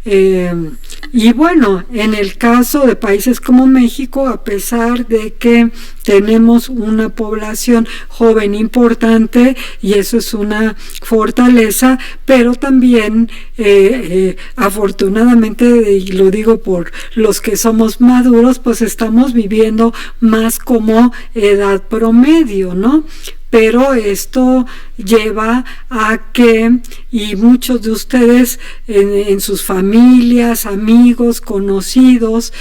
Y bueno, en el caso de países como México, a pesar de que tenemos una población joven importante, y eso es una fortaleza, pero también afortunadamente, y lo digo por los que somos maduros, pues estamos viviendo más como edad promedio, ¿no? Pero esto lleva a que, y muchos de ustedes en sus familias, amigos, conocidos,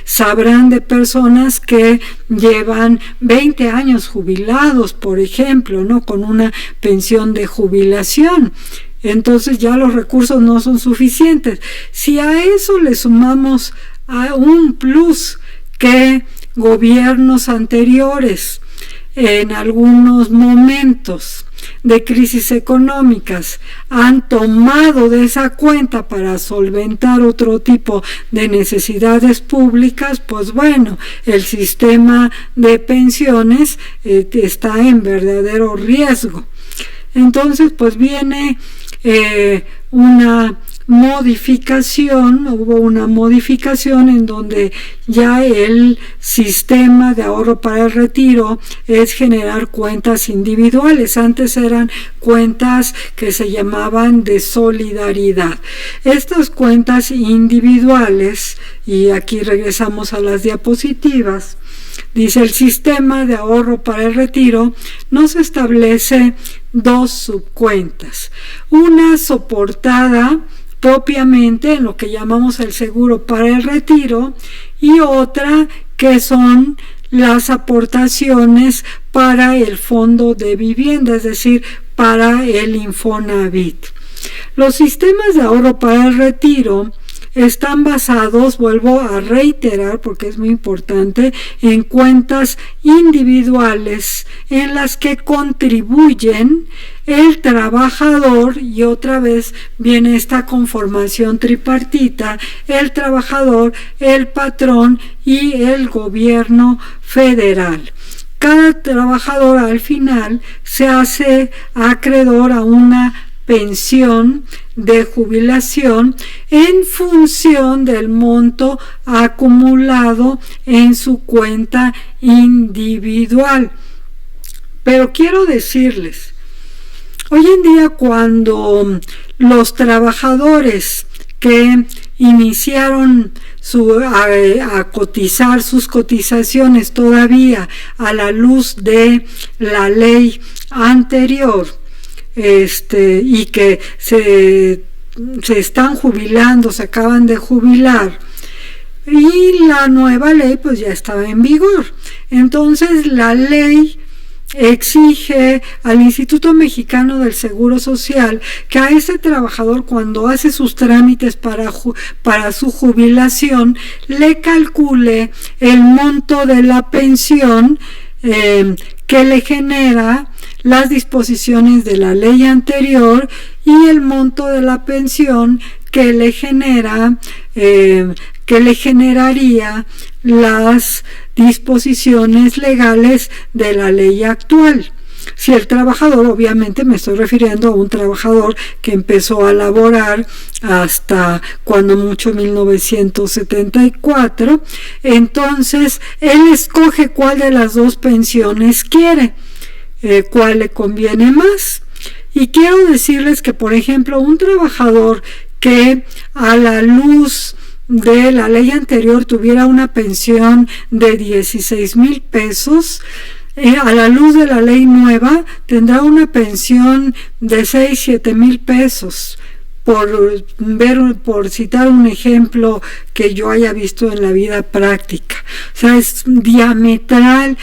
sabrán de personas que llevan 20 años jubilados, por ejemplo, ¿no? Con una pensión de jubilación. Entonces ya los recursos no son suficientes. Si a eso le sumamos a un plus que gobiernos anteriores, en algunos momentos de crisis económicas, han tomado de esa cuenta para solventar otro tipo de necesidades públicas, pues bueno, el sistema de pensiones está en verdadero riesgo. Entonces, pues viene hubo una modificación en donde ya el sistema de ahorro para el retiro es generar cuentas individuales. Antes eran cuentas que se llamaban de solidaridad. Estas cuentas individuales, y aquí regresamos a las diapositivas, dice: el sistema de ahorro para el retiro nos establece dos subcuentas, una soportada propiamente en lo que llamamos el seguro para el retiro, y otra que son las aportaciones para el fondo de vivienda, es decir, para el Infonavit. Los sistemas de ahorro para el retiro están basados, vuelvo a reiterar porque es muy importante, en cuentas individuales en las que contribuyen el trabajador, y otra vez viene esta conformación tripartita, el trabajador, el patrón y el gobierno federal. Cada trabajador al final se hace acreedor a una pensión de jubilación en función del monto acumulado en su cuenta individual. Pero quiero decirles, hoy en día cuando los trabajadores que iniciaron a cotizar sus cotizaciones todavía a la luz de la ley anterior, y que se están jubilando, se acaban de jubilar, y la nueva ley pues ya estaba en vigor. Entonces la ley exige al Instituto Mexicano del Seguro Social que a ese trabajador, cuando hace sus trámites para su jubilación, le calcule el monto de la pensión que le genera las disposiciones de la ley anterior y el monto de la pensión que le generaría las disposiciones legales de la ley actual. Si el trabajador, obviamente me estoy refiriendo a un trabajador que empezó a laborar hasta cuando mucho 1974, entonces él escoge cuál de las dos pensiones quiere, cuál le conviene más. Y quiero decirles que, por ejemplo, un trabajador que a la luz de la ley anterior tuviera una pensión de 16,000 pesos, a la luz de la ley nueva tendrá una pensión de 6,000-7,000 pesos. Por citar un ejemplo que yo haya visto en la vida práctica. O sea, es diametral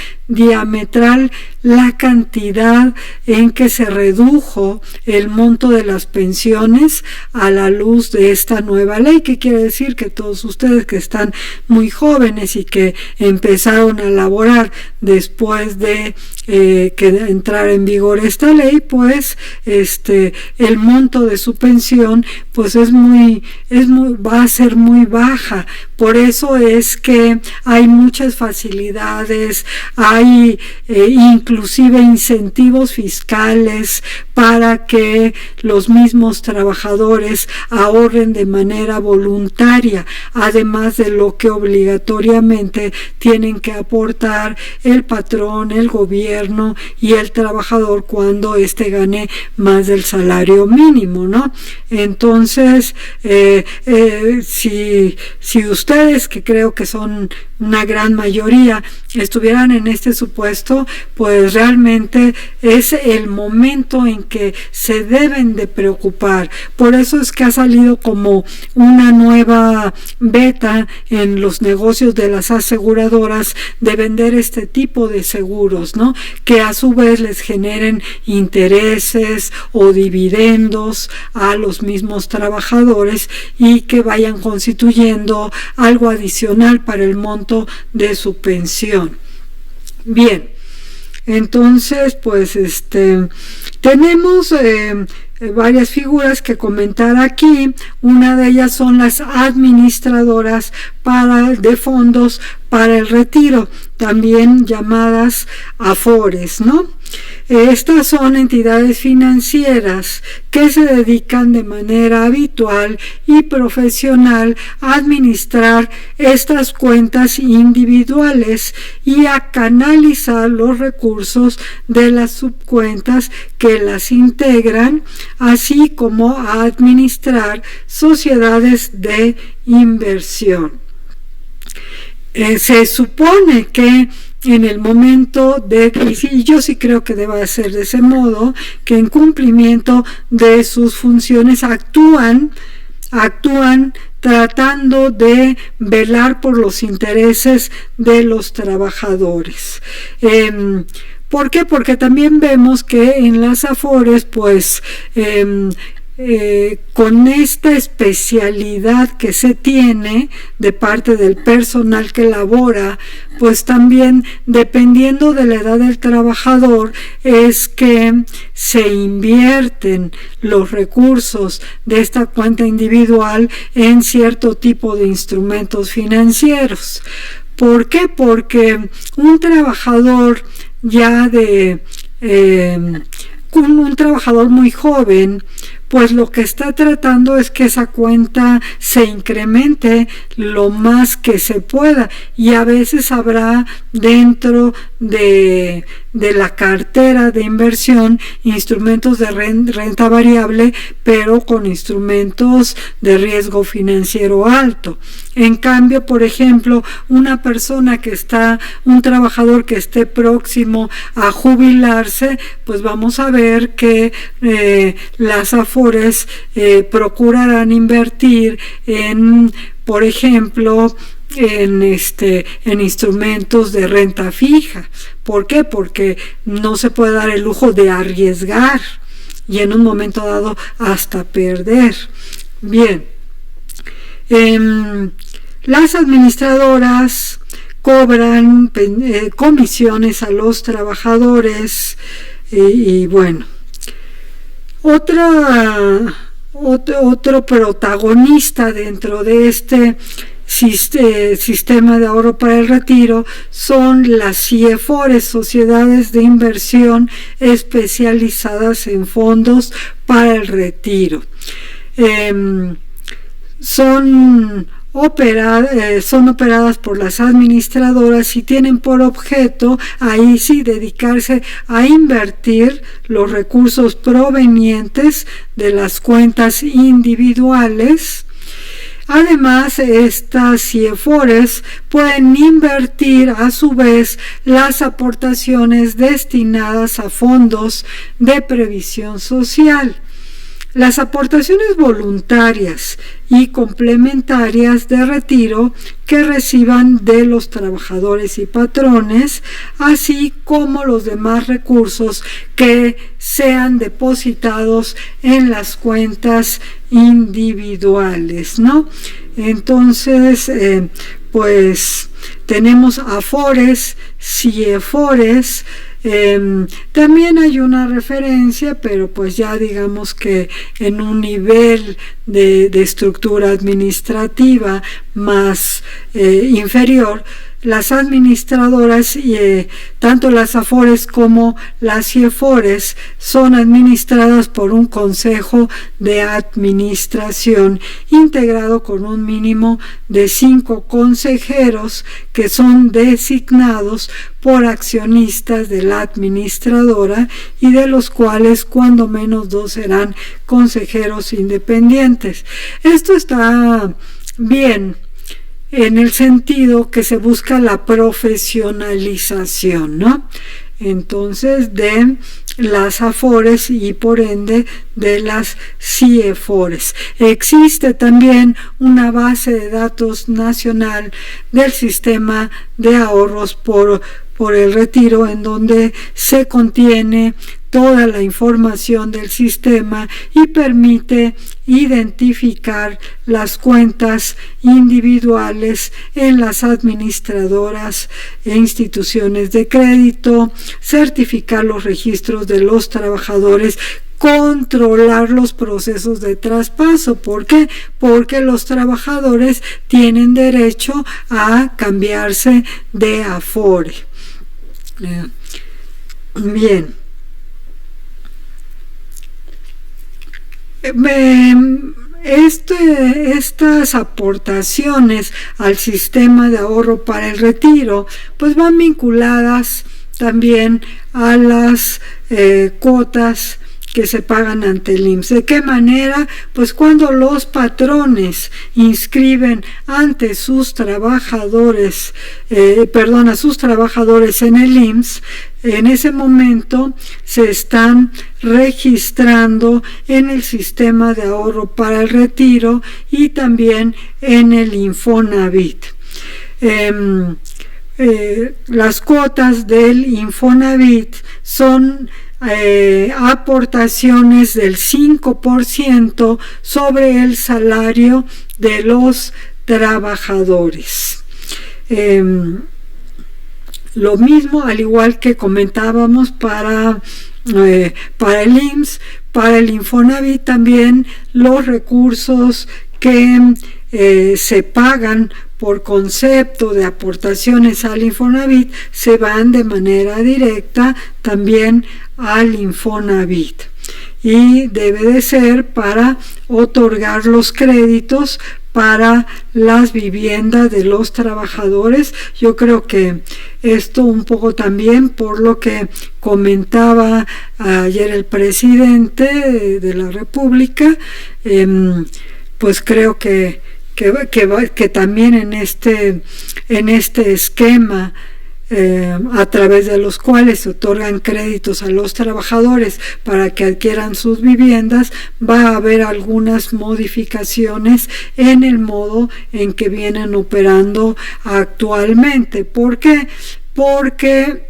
la cantidad en que se redujo el monto de las pensiones a la luz de esta nueva ley. ¿Qué quiere decir? Que todos ustedes que están muy jóvenes y que empezaron a laborar después de que entrara en vigor esta ley, pues el monto de su pensión pues va a ser muy baja. Por eso es que hay muchas facilidades, hay inclusive incentivos fiscales para que los mismos trabajadores ahorren de manera voluntaria, además de lo que obligatoriamente tienen que aportar el patrón, el gobierno y el trabajador cuando gane más del salario mínimo, ¿no? Entonces, si ustedes, que creo que son una gran mayoría, estuvieran en este supuesto, pues realmente es el momento en que se deben de preocupar. Por eso es que ha salido como una nueva beta en los negocios de las aseguradoras de vender este tipo de seguros, ¿no? Que a su vez les generen intereses o dividendos a los mismos trabajadores y que vayan constituyendo algo adicional para el monto de su pensión. Bien, entonces pues tenemos varias figuras que comentar aquí. Una de ellas son las administradoras de fondos para el retiro, también llamadas AFORES, ¿no? Estas son entidades financieras que se dedican de manera habitual y profesional a administrar estas cuentas individuales y a canalizar los recursos de las subcuentas que las integran, así como a administrar sociedades de inversión. Se supone que en el momento de crisis, y yo sí creo que deba ser de ese modo, que en cumplimiento de sus funciones actúan tratando de velar por los intereses de los trabajadores. ¿Por qué? Porque también vemos que en las AFORES pues con esta especialidad que se tiene de parte del personal que labora, pues también dependiendo de la edad del trabajador es que se invierten los recursos de esta cuenta individual en cierto tipo de instrumentos financieros. ¿Por qué? Porque un trabajador ya un trabajador muy joven, pues lo que está tratando es que esa cuenta se incremente lo más que se pueda, y a veces habrá dentro de la cartera de inversión instrumentos de renta variable, pero con instrumentos de riesgo financiero alto. En cambio, por ejemplo, un trabajador que esté próximo a jubilarse, pues vamos a ver que las Afores procurarán invertir en, por ejemplo, en instrumentos de renta fija. ¿Por qué? Porque no se puede dar el lujo de arriesgar y en un momento dado hasta perder. Bien, las administradoras cobran comisiones a los trabajadores y bueno, otro protagonista dentro de este sistema de ahorro para el retiro son las CIEFORES, sociedades de inversión especializadas en fondos para el retiro. Son operadas por las administradoras y tienen por objeto, ahí sí, dedicarse a invertir los recursos provenientes de las cuentas individuales. Además, estas CIEFORES pueden invertir a su vez las aportaciones destinadas a fondos de previsión social. Las aportaciones voluntarias y complementarias de retiro que reciban de los trabajadores y patrones, así como los demás recursos que sean depositados en las cuentas individuales, ¿no? Entonces, pues tenemos Afores, CIEFORES. También hay una referencia, pero pues ya digamos que en un nivel de estructura administrativa más inferior. Las administradoras, tanto las Afores como las CIEFORES, son administradas por un consejo de administración integrado con un mínimo de 5 consejeros que son designados por accionistas de la administradora y de los cuales cuando menos 2 serán consejeros independientes. Esto está bien en el sentido que se busca la profesionalización, ¿no? Entonces, de las Afores y por ende de las CIEFORES. Existe también una base de datos nacional del sistema de ahorros por el retiro, en donde se contiene toda la información del sistema y permite identificar las cuentas individuales en las administradoras e instituciones de crédito, certificar los registros de los trabajadores, controlar los procesos de traspaso. ¿Por qué? Porque los trabajadores tienen derecho a cambiarse de Afore. Bien. Estas aportaciones al sistema de ahorro para el retiro pues van vinculadas también a las cuotas que se pagan ante el IMSS. ¿De qué manera? Pues cuando los patrones inscriben ante sus trabajadores, a sus trabajadores en el IMSS, en ese momento se están registrando en el sistema de ahorro para el retiro y también en el Infonavit. Las cuotas del Infonavit son aportaciones del 5% sobre el salario de los trabajadores. Lo mismo, al igual que comentábamos para el IMSS, para el Infonavit también los recursos que se pagan por concepto de aportaciones al Infonavit se van de manera directa también al Infonavit, y debe de ser para otorgar los créditos para las viviendas de los trabajadores. Yo creo que esto un poco también por lo que comentaba ayer el presidente de la República, pues creo que también en este esquema a través de los cuales se otorgan créditos a los trabajadores para que adquieran sus viviendas, va a haber algunas modificaciones en el modo en que vienen operando actualmente. ¿Por qué? Porque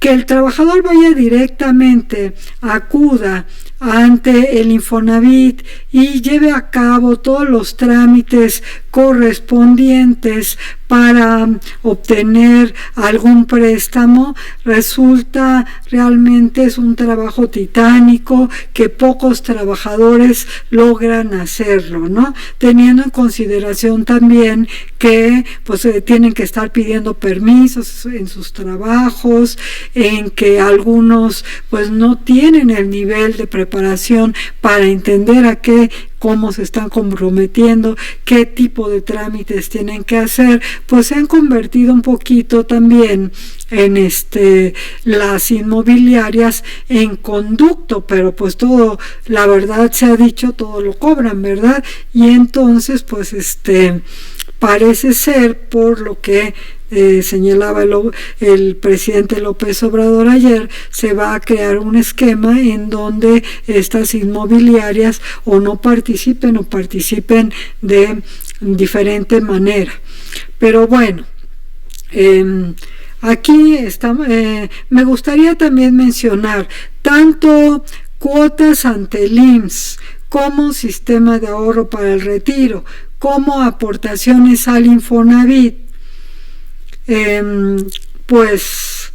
que el trabajador vaya directamente, acuda ante el Infonavit y lleve a cabo todos los trámites correspondientes para obtener algún préstamo, resulta realmente es un trabajo titánico que pocos trabajadores logran hacerlo, ¿no? Teniendo en consideración también que pues tienen que estar pidiendo permisos en sus trabajos, en que algunos pues no tienen el nivel de preparación para entender cómo se están comprometiendo, qué tipo de trámites tienen que hacer, pues se han convertido un poquito también en las inmobiliarias en conducto, pero pues todo, la verdad se ha dicho, todo lo cobran, ¿verdad? Y entonces pues parece ser, por lo que señalaba el presidente López Obrador ayer, se va a crear un esquema en donde estas inmobiliarias o no participen o participen de diferente manera. Pero bueno, aquí me gustaría también mencionar tanto cuotas ante el IMSS como sistema de ahorro para el retiro, como aportaciones al Infonavit. Pues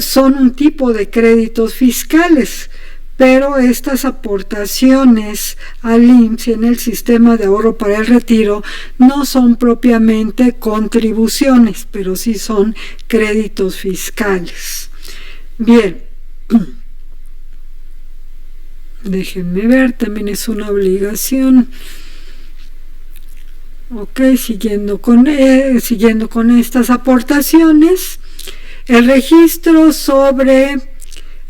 son un tipo de créditos fiscales, pero estas aportaciones al IMSS y en el sistema de ahorro para el retiro no son propiamente contribuciones, pero sí son créditos fiscales. Bien, déjenme ver, también es una obligación. Ok, siguiendo con estas aportaciones, el registro sobre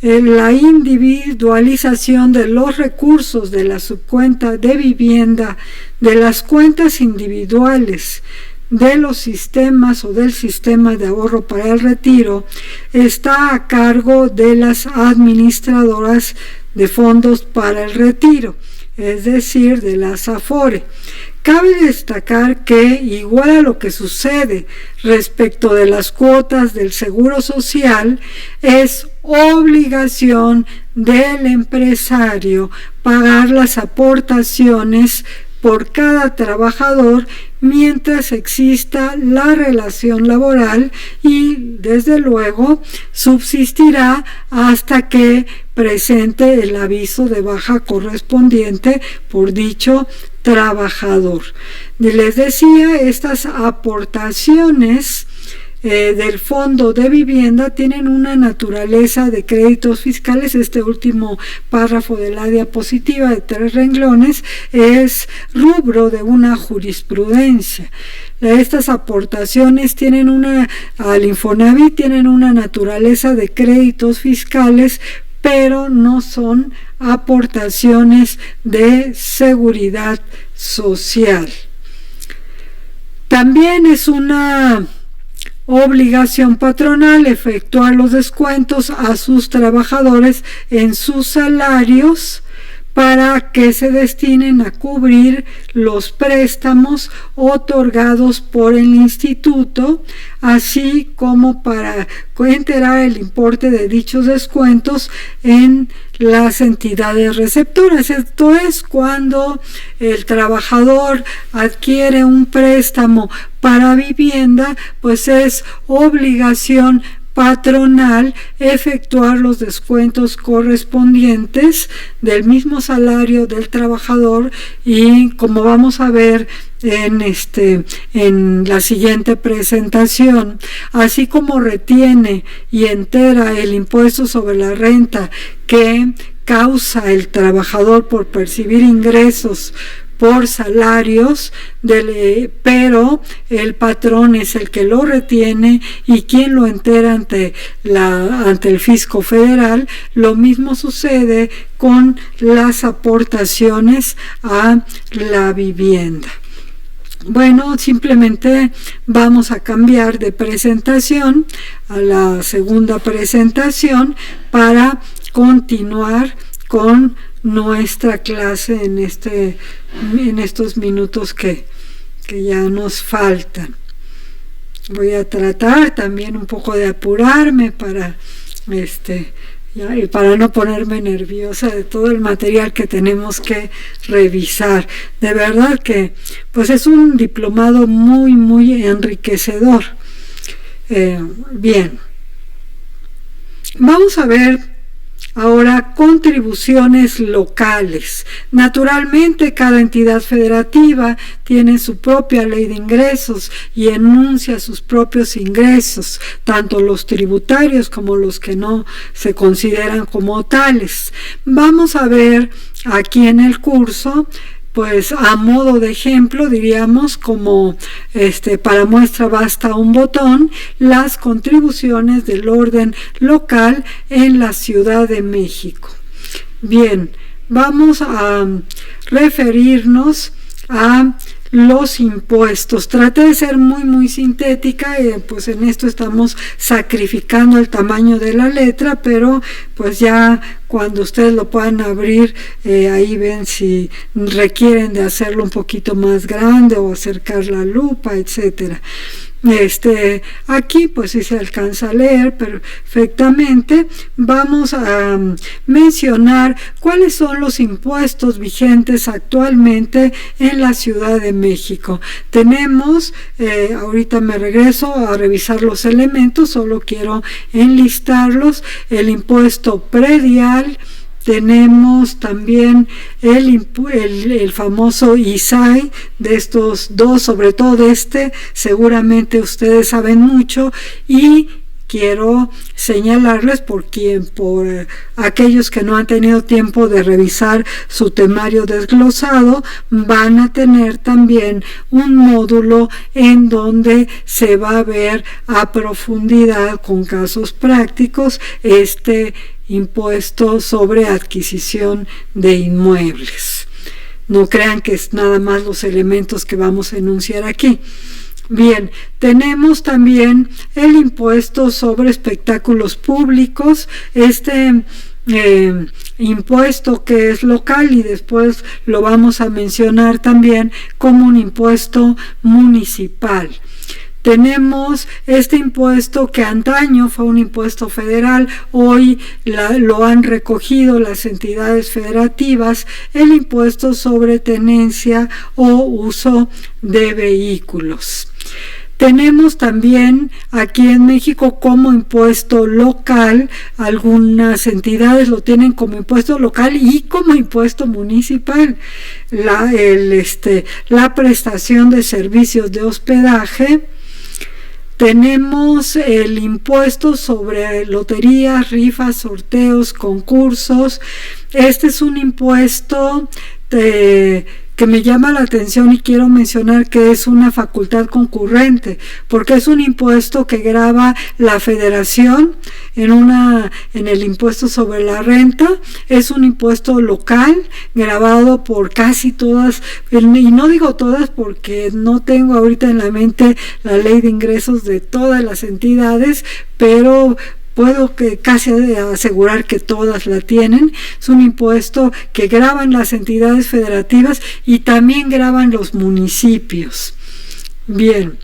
la individualización de los recursos de la subcuenta de vivienda, de las cuentas individuales de los sistemas o del sistema de ahorro para el retiro, está a cargo de las administradoras de fondos para el retiro, es decir, de las AFORE. Cabe destacar que, igual a lo que sucede respecto de las cuotas del Seguro Social, es obligación del empresario pagar las aportaciones por cada trabajador mientras exista la relación laboral, y desde luego subsistirá hasta que presente el aviso de baja correspondiente por dicho trabajador. Les decía, estas aportaciones del fondo de vivienda tienen una naturaleza de créditos fiscales. Este último párrafo de la diapositiva de 3 renglones es rubro de una jurisprudencia. Estas aportaciones al Infonavit tienen una naturaleza de créditos fiscales, pero no son aportaciones de seguridad social. También es una obligación patronal efectuar los descuentos a sus trabajadores en sus salarios para que se destinen a cubrir los préstamos otorgados por el instituto, así como para enterar el importe de dichos descuentos en las entidades receptoras. Esto es cuando el trabajador adquiere un préstamo para vivienda, pues es obligación patronal efectuar los descuentos correspondientes del mismo salario del trabajador, y como vamos a ver en la siguiente presentación, así como retiene y entera el impuesto sobre la renta que causa el trabajador por percibir ingresos por salarios, pero el patrón es el que lo retiene y quien lo entera ante el fisco federal. Lo mismo sucede con las aportaciones a la vivienda. Bueno, simplemente vamos a cambiar de presentación a la segunda presentación para continuar con nuestra clase en estos minutos que ya nos faltan. Voy a tratar también un poco de apurarme para no ponerme nerviosa de todo el material que tenemos que revisar. De verdad que pues es un diplomado muy muy enriquecedor. Bien, vamos a ver ahora contribuciones locales. Naturalmente, cada entidad federativa tiene su propia ley de ingresos y enuncia sus propios ingresos, tanto los tributarios como los que no se consideran como tales. Vamos a ver aquí en el curso, pues a modo de ejemplo, diríamos, como para muestra basta un botón, las contribuciones del orden local en la Ciudad de México. Bien, vamos a referirnos a los impuestos. Traté de ser muy muy sintética, pues en esto estamos sacrificando el tamaño de la letra, pero pues ya cuando ustedes lo puedan abrir, ahí ven si requieren de hacerlo un poquito más grande o acercar la lupa, etcétera. Aquí pues si se alcanza a leer perfectamente. Vamos a mencionar cuáles son los impuestos vigentes actualmente en la Ciudad de México. Tenemos, ahorita me regreso a revisar los elementos, solo quiero enlistarlos: el impuesto predial, tenemos también el famoso ISAI. De estos dos, sobre todo seguramente ustedes saben mucho, y quiero señalarles por aquellos que no han tenido tiempo de revisar su temario desglosado, van a tener también un módulo en donde se va a ver a profundidad con casos prácticos impuesto sobre adquisición de inmuebles. No crean que es nada más los elementos que vamos a enunciar aquí. Bien, tenemos también el impuesto sobre espectáculos públicos, impuesto que es local y después lo vamos a mencionar también como un impuesto municipal. Tenemos este impuesto que antaño fue un impuesto federal, hoy lo han recogido las entidades federativas, el impuesto sobre tenencia o uso de vehículos. Tenemos también aquí en México como impuesto local, algunas entidades lo tienen como impuesto local y como impuesto municipal, la prestación de servicios de hospedaje. Tenemos el impuesto sobre loterías, rifas, sorteos, concursos. Este es un impuesto que me llama la atención y quiero mencionar que es una facultad concurrente, porque es un impuesto que grava la federación en el impuesto sobre la renta. Es un impuesto local grabado por casi todas, y no digo todas porque no tengo ahorita en la mente la ley de ingresos de todas las entidades, pero puedo casi asegurar que todas la tienen. Es un impuesto que graban las entidades federativas y también graban los municipios. Bien.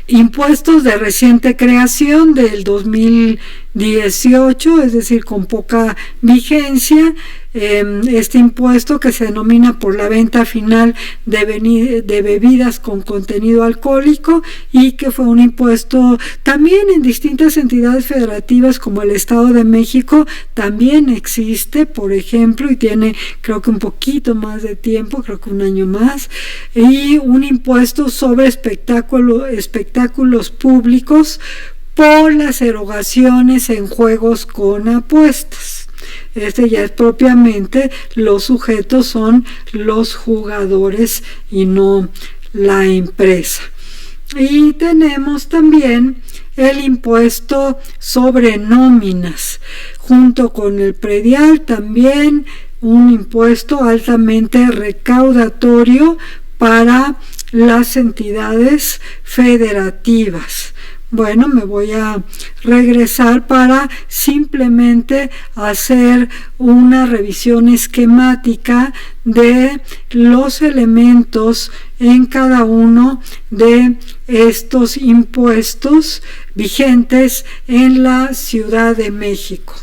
Impuestos de reciente creación del 2018, es decir, con poca vigencia. Este impuesto, que se denomina por la venta final de bebidas con contenido alcohólico, y que fue un impuesto también en distintas entidades federativas como el Estado de México, también existe, por ejemplo, y tiene creo que un poquito más de tiempo, creo que un año más, y un impuesto sobre espectáculos públicos por las erogaciones en juegos con apuestas. Este ya es propiamente, los sujetos son los jugadores y no la empresa. Y tenemos también el impuesto sobre nóminas, junto con el predial, también un impuesto altamente recaudatorio para las entidades federativas. Bueno, me voy a regresar para simplemente hacer una revisión esquemática de los elementos en cada uno de estos impuestos vigentes en la Ciudad de México.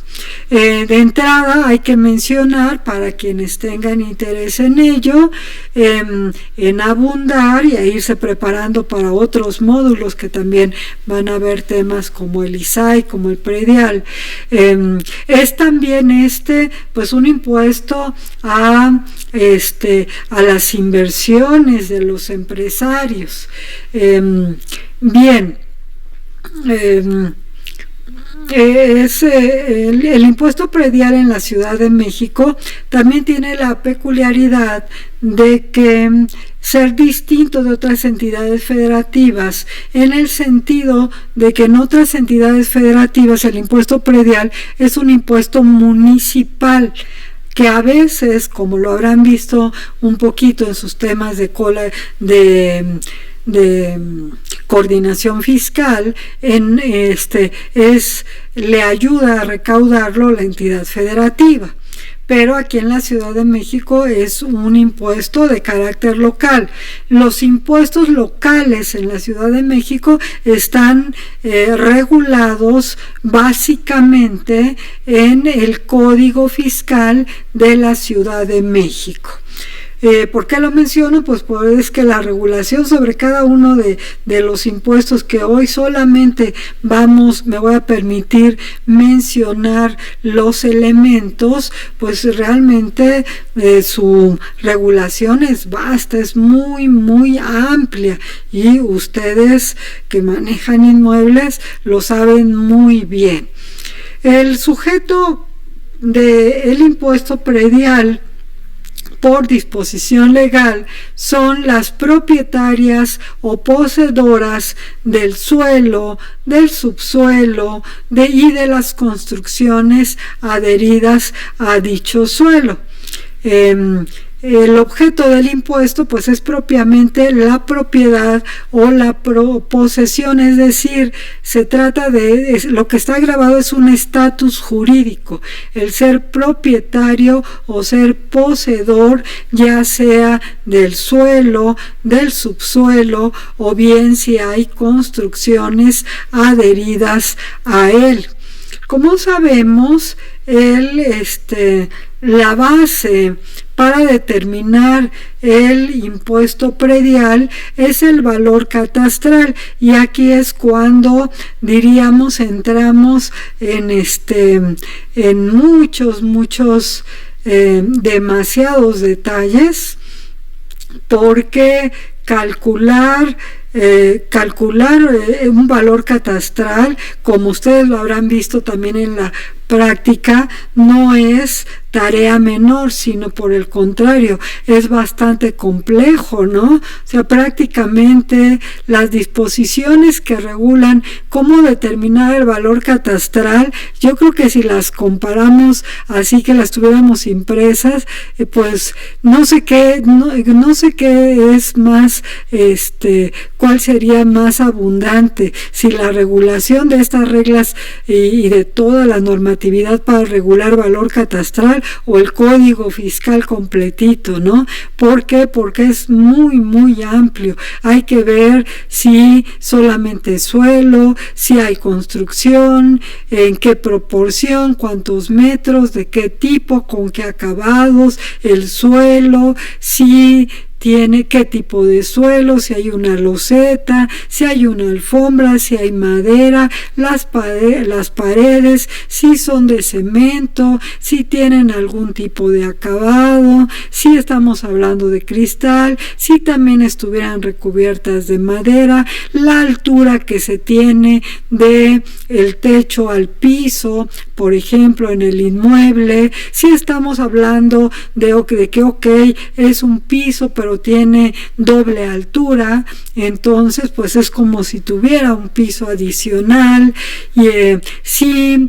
De entrada hay que mencionar, para quienes tengan interés en ello, en abundar y a irse preparando para otros módulos que también van a ver temas como el ISAI, como el predial. Es también pues un impuesto a las inversiones de los empresarios. Bien. El impuesto predial en la Ciudad de México también tiene la peculiaridad de que ser distinto de otras entidades federativas, en el sentido de que en otras entidades federativas el impuesto predial es un impuesto municipal, que a veces, como lo habrán visto un poquito en sus temas de coordinación fiscal, le ayuda a recaudarlo la entidad federativa. Pero aquí en la Ciudad de México es un impuesto de carácter local. Los impuestos locales en la Ciudad de México están regulados básicamente en el Código Fiscal de la Ciudad de México. ¿Por qué lo menciono? Pues es que la regulación sobre cada uno de los impuestos, que hoy solamente me voy a permitir mencionar los elementos, pues realmente su regulación es vasta, es muy, muy amplia, y ustedes que manejan inmuebles lo saben muy bien. El sujeto del impuesto predial por disposición legal son las propietarias o poseedoras del suelo, del subsuelo y de las construcciones adheridas a dicho suelo. El objeto del impuesto pues es propiamente la propiedad o la posesión, es decir, se trata de lo que está grabado es un estatus jurídico, el ser propietario o ser poseedor, ya sea del suelo, del subsuelo, o bien si hay construcciones adheridas a él. Como sabemos, la base para determinar el impuesto predial es el valor catastral, y aquí es cuando entramos en muchos demasiados detalles, porque calcular un valor catastral, como ustedes lo habrán visto también en la práctica, no es tarea menor, sino por el contrario, es bastante complejo, ¿no? O sea, prácticamente las disposiciones que regulan cómo determinar el valor catastral, yo creo que si las comparamos así que las tuviéramos impresas, pues no sé qué es más, cuál sería más abundante, si la regulación de estas reglas y de toda la normatividad para regular valor catastral o el código fiscal completito, ¿no? ¿Por qué? Porque es muy, muy amplio. Hay que ver si solamente suelo, si hay construcción, en qué proporción, cuántos metros, de qué tipo, con qué acabados, el suelo, si tiene qué tipo de suelo, si hay una loseta, si hay una alfombra, si hay madera, las paredes, si son de cemento, si tienen algún tipo de acabado, si estamos hablando de cristal, si también estuvieran recubiertas de madera, la altura que se tiene de el techo al piso, por ejemplo, en el inmueble, si estamos hablando de que es un piso, pero tiene doble altura, entonces pues es como si tuviera un piso adicional. Y si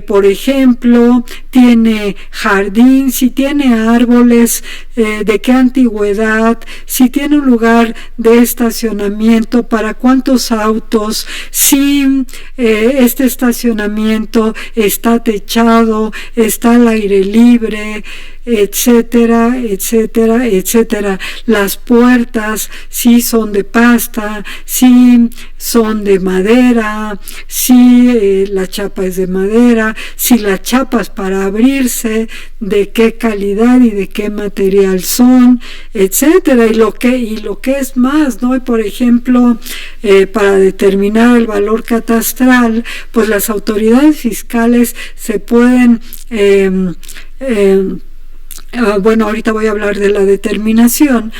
por ejemplo tiene jardín, si tiene árboles, de qué antigüedad, si tiene un lugar de estacionamiento, para cuántos autos, si este estacionamiento está techado, está al aire libre, etcétera, etcétera, etcétera. Las puertas, si son de pasta, si son de madera, si la chapa es de madera, si las chapas para abrirse, de qué calidad y de qué material son, etcétera. Y lo que es más, ¿no? Y por ejemplo, para determinar el valor catastral, pues las autoridades fiscales se pueden bueno, ahorita voy a hablar de la determinación,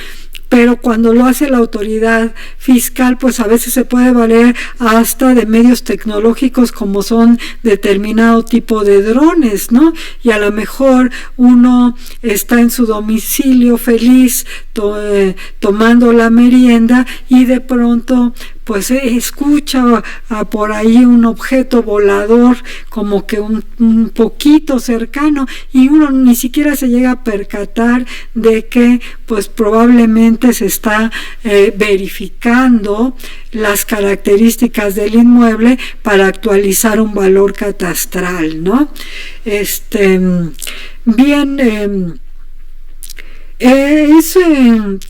pero cuando lo hace la autoridad fiscal, pues a veces se puede valer hasta de medios tecnológicos como son determinado tipo de drones, ¿no? Y a lo mejor uno está en su domicilio feliz tomando la merienda y de pronto pues escucha por ahí un objeto volador como que un poquito cercano y uno ni siquiera se llega a percatar de que pues probablemente se está verificando las características del inmueble para actualizar un valor catastral, ¿no? Bien,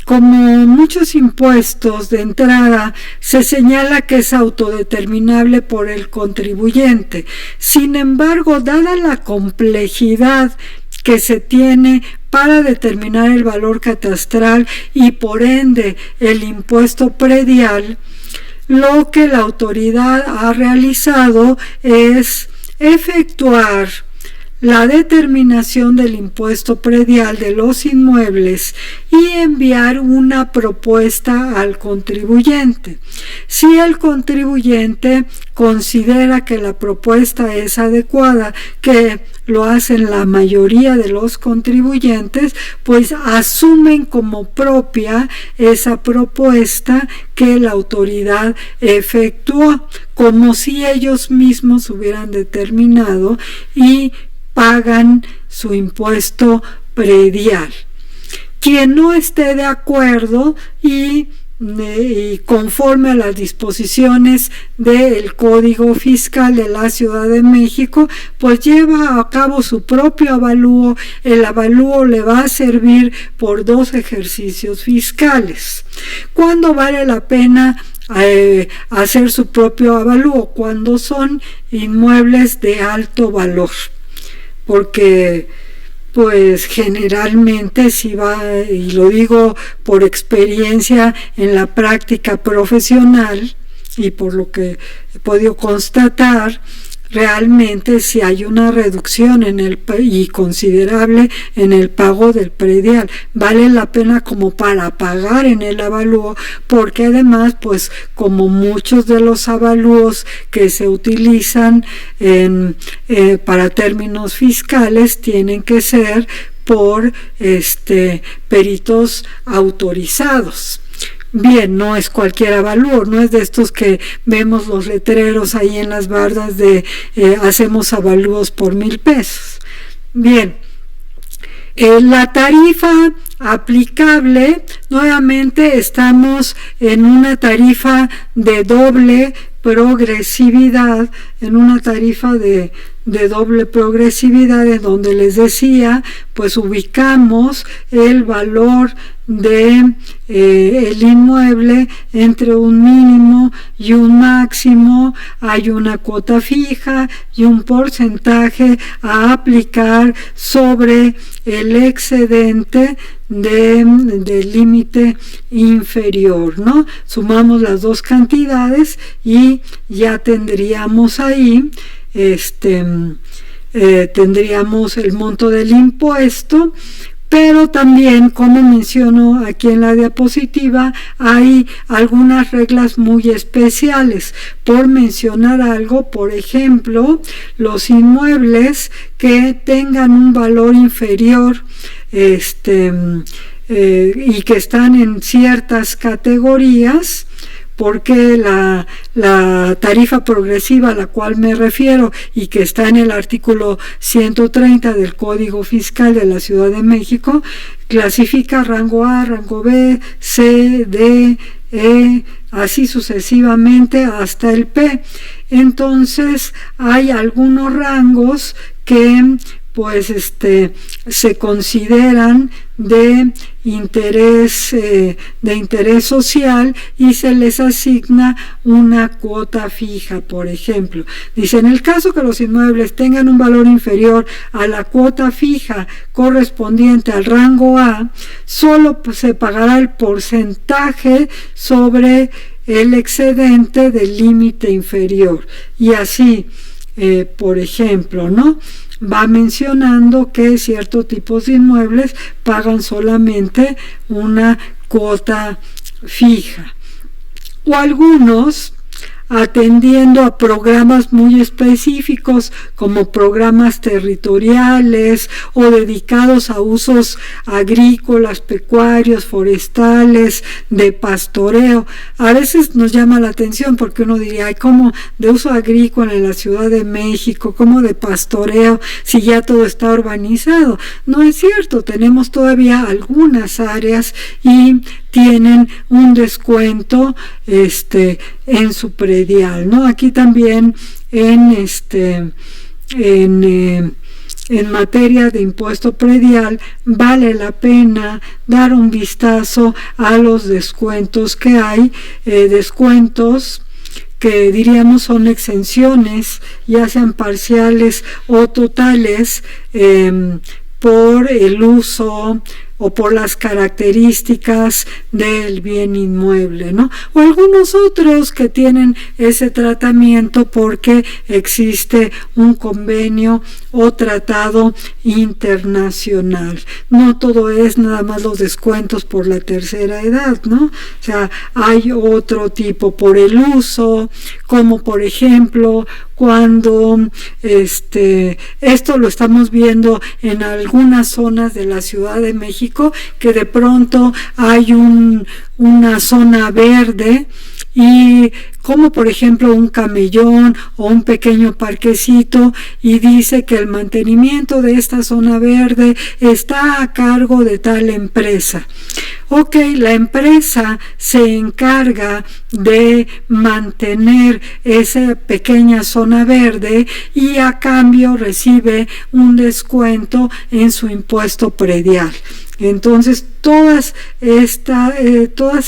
como muchos impuestos de entrada, se señala que es autodeterminable por el contribuyente. Sin embargo, dada la complejidad que se tiene para determinar el valor catastral y por ende el impuesto predial, lo que la autoridad ha realizado es efectuar la determinación del impuesto predial de los inmuebles y enviar una propuesta al contribuyente. Si el contribuyente considera que la propuesta es adecuada, que lo hacen la mayoría de los contribuyentes, pues asumen como propia esa propuesta que la autoridad efectuó, como si ellos mismos hubieran determinado y pagan su impuesto predial. Quien no esté de acuerdo y conforme a las disposiciones del Código Fiscal de la Ciudad de México, pues lleva a cabo su propio avalúo. El avalúo le va a servir por 2 ejercicios fiscales. ¿Cuándo vale la pena hacer su propio avalúo? Cuando son inmuebles de alto valor, porque pues generalmente si va, y lo digo por experiencia en la práctica profesional y por lo que he podido constatar, realmente si hay una reducción y considerable en el pago del predial. Vale la pena como para pagar en el avalúo, porque además, pues como muchos de los avalúos que se utilizan para términos fiscales tienen que ser por peritos autorizados. Bien, no es cualquier avalúo, no es de estos que vemos los letreros ahí en las bardas de hacemos avalúos por 1,000 pesos. Bien, la tarifa aplicable, nuevamente estamos en una tarifa de doble progresividad, en donde les decía, pues ubicamos el valor de el inmueble entre un mínimo y un máximo. Hay una cuota fija y un porcentaje a aplicar sobre el excedente del límite inferior, ¿no? Sumamos las dos cantidades y ya tendríamos ahí tendríamos el monto del impuesto. Pero también, como menciono aquí en la diapositiva, hay algunas reglas muy especiales. Por mencionar algo, por ejemplo, los inmuebles que tengan un valor inferior y que están en ciertas categorías, porque la tarifa progresiva a la cual me refiero y que está en el artículo 130 del Código Fiscal de la Ciudad de México, clasifica rango A, rango B, C, D, E, así sucesivamente hasta el P. Entonces hay algunos rangos que pues se consideran de interés social y se les asigna una cuota fija. Por ejemplo, dice: en el caso que los inmuebles tengan un valor inferior a la cuota fija correspondiente al rango A, solo se pagará el porcentaje sobre el excedente del límite inferior. Y así, por ejemplo, ¿no?, va mencionando que ciertos tipos de inmuebles pagan solamente una cuota fija, o algunos atendiendo a programas muy específicos como programas territoriales o dedicados a usos agrícolas, pecuarios, forestales, de pastoreo. A veces nos llama la atención porque uno diría: ay, ¿cómo de uso agrícola en la Ciudad de México? ¿Cómo de pastoreo si ya todo está urbanizado? No es cierto, tenemos todavía algunas áreas y tienen un descuento en su predial, ¿no? Aquí también en materia de impuesto predial vale la pena dar un vistazo a los descuentos que hay, descuentos que diríamos son exenciones, ya sean parciales o totales, por el uso o por las características del bien inmueble, ¿no? O algunos otros que tienen ese tratamiento porque existe un convenio o tratado internacional. No todo es nada más los descuentos por la tercera edad, ¿no? O sea, hay otro tipo por el uso, como por ejemplo cuando esto lo estamos viendo en algunas zonas de la Ciudad de México, que de pronto hay una zona verde, y como por ejemplo un camellón o un pequeño parquecito, y dice que el mantenimiento de esta zona verde está a cargo de tal empresa. Ok, la empresa se encarga de mantener esa pequeña zona verde y a cambio recibe un descuento en su impuesto predial. Entonces, todos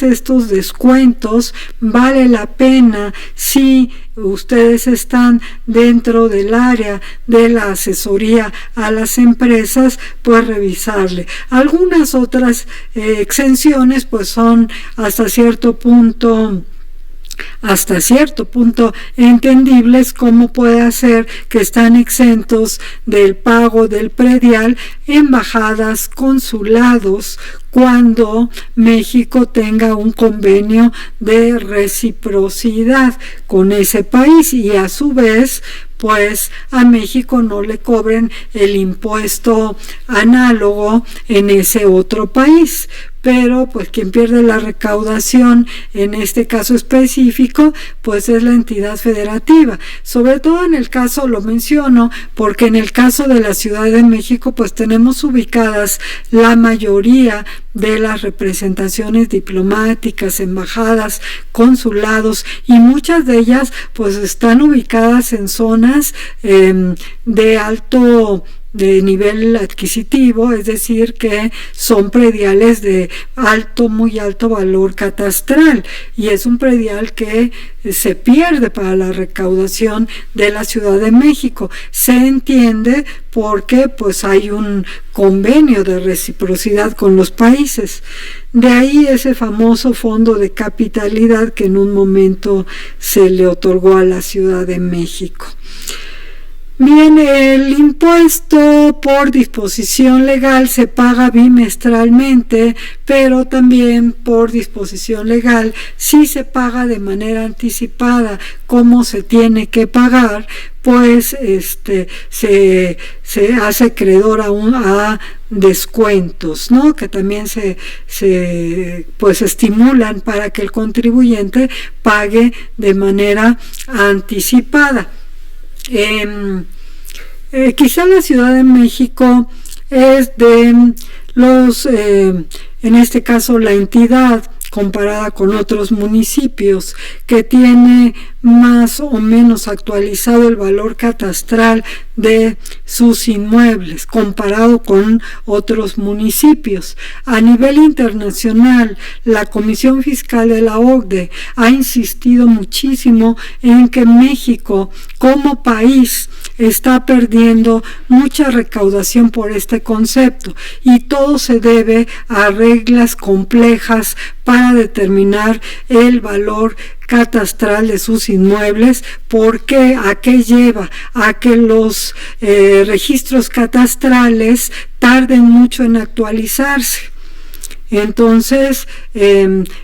estos descuentos vale la pena, si ustedes están dentro del área de la asesoría a las empresas, pues revisarle. Algunas otras exenciones pues son hasta cierto punto hasta cierto punto entendibles, como puede hacer que están exentos del pago del predial embajadas, consulados, cuando México tenga un convenio de reciprocidad con ese país, y a su vez pues a México no le cobren el impuesto análogo en ese otro país. Pero pues quien pierde la recaudación en este caso específico pues es la entidad federativa. Sobre todo en el caso, lo menciono porque en el caso de la Ciudad de México pues tenemos ubicadas la mayoría de las representaciones diplomáticas, embajadas, consulados, y muchas de ellas pues están ubicadas en zonas de nivel adquisitivo, es decir, que son prediales de muy alto valor catastral, y es un predial que se pierde para la recaudación de la Ciudad de México. Se entiende porque pues hay un convenio de reciprocidad con los países. De ahí ese famoso fondo de capitalidad que en un momento se le otorgó a la Ciudad de México. Bien, el impuesto por disposición legal se paga bimestralmente, pero también por disposición legal sí se paga de manera anticipada. ¿Cómo se tiene que pagar? Pues se hace acreedor a descuentos, ¿no? Que también se estimulan para que el contribuyente pague de manera anticipada. Quizá la Ciudad de México es de los, en este caso la entidad comparada con otros municipios que tiene más o menos actualizado el valor catastral de sus inmuebles comparado con otros municipios. A nivel internacional, la Comisión Fiscal de la OCDE ha insistido muchísimo en que México como país está perdiendo mucha recaudación por este concepto, y todo se debe a reglas complejas para determinar el valor catastral de sus inmuebles. Porque ¿a qué lleva? A que los registros catastrales tarden mucho en actualizarse. Entonces,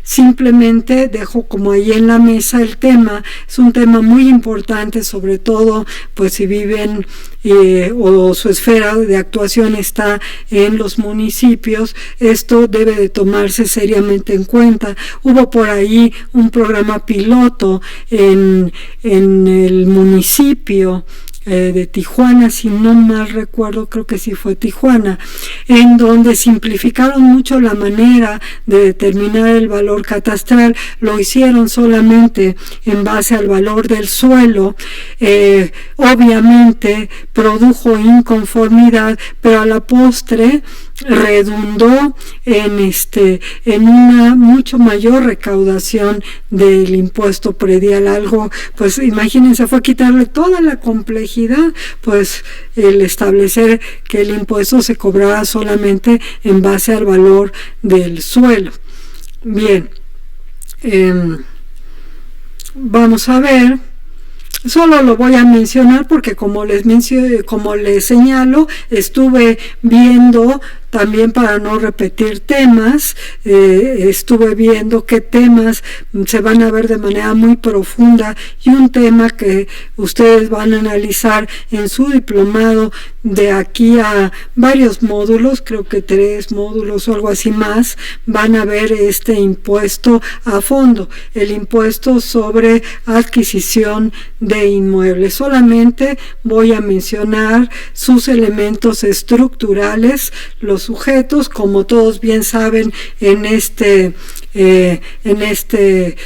simplemente dejo como ahí en la mesa el tema. Es un tema muy importante, sobre todo pues si viven o su esfera de actuación está en los municipios. Esto debe de tomarse seriamente en cuenta. Hubo por ahí un programa piloto en el municipio de Tijuana, si no mal recuerdo, creo que sí fue Tijuana, en donde simplificaron mucho la manera de determinar el valor catastral. Lo hicieron solamente en base al valor del suelo. Obviamente produjo inconformidad, pero a la postre redundó en una mucho mayor recaudación del impuesto predial. Algo, pues imagínense, fue quitarle toda la complejidad, pues el establecer que el impuesto se cobrara solamente en base al valor del suelo. Bien, vamos a ver. Solo lo voy a mencionar porque como les señalo, estuve viendo también, para no repetir temas, estuve viendo qué temas se van a ver de manera muy profunda, y un tema que ustedes van a analizar en su diplomado de aquí a varios módulos, creo que 3 módulos o algo así más, van a ver este impuesto a fondo, el impuesto sobre adquisición de inmuebles. Solamente voy a mencionar sus elementos estructurales. Los sujetos, como todos bien saben, en este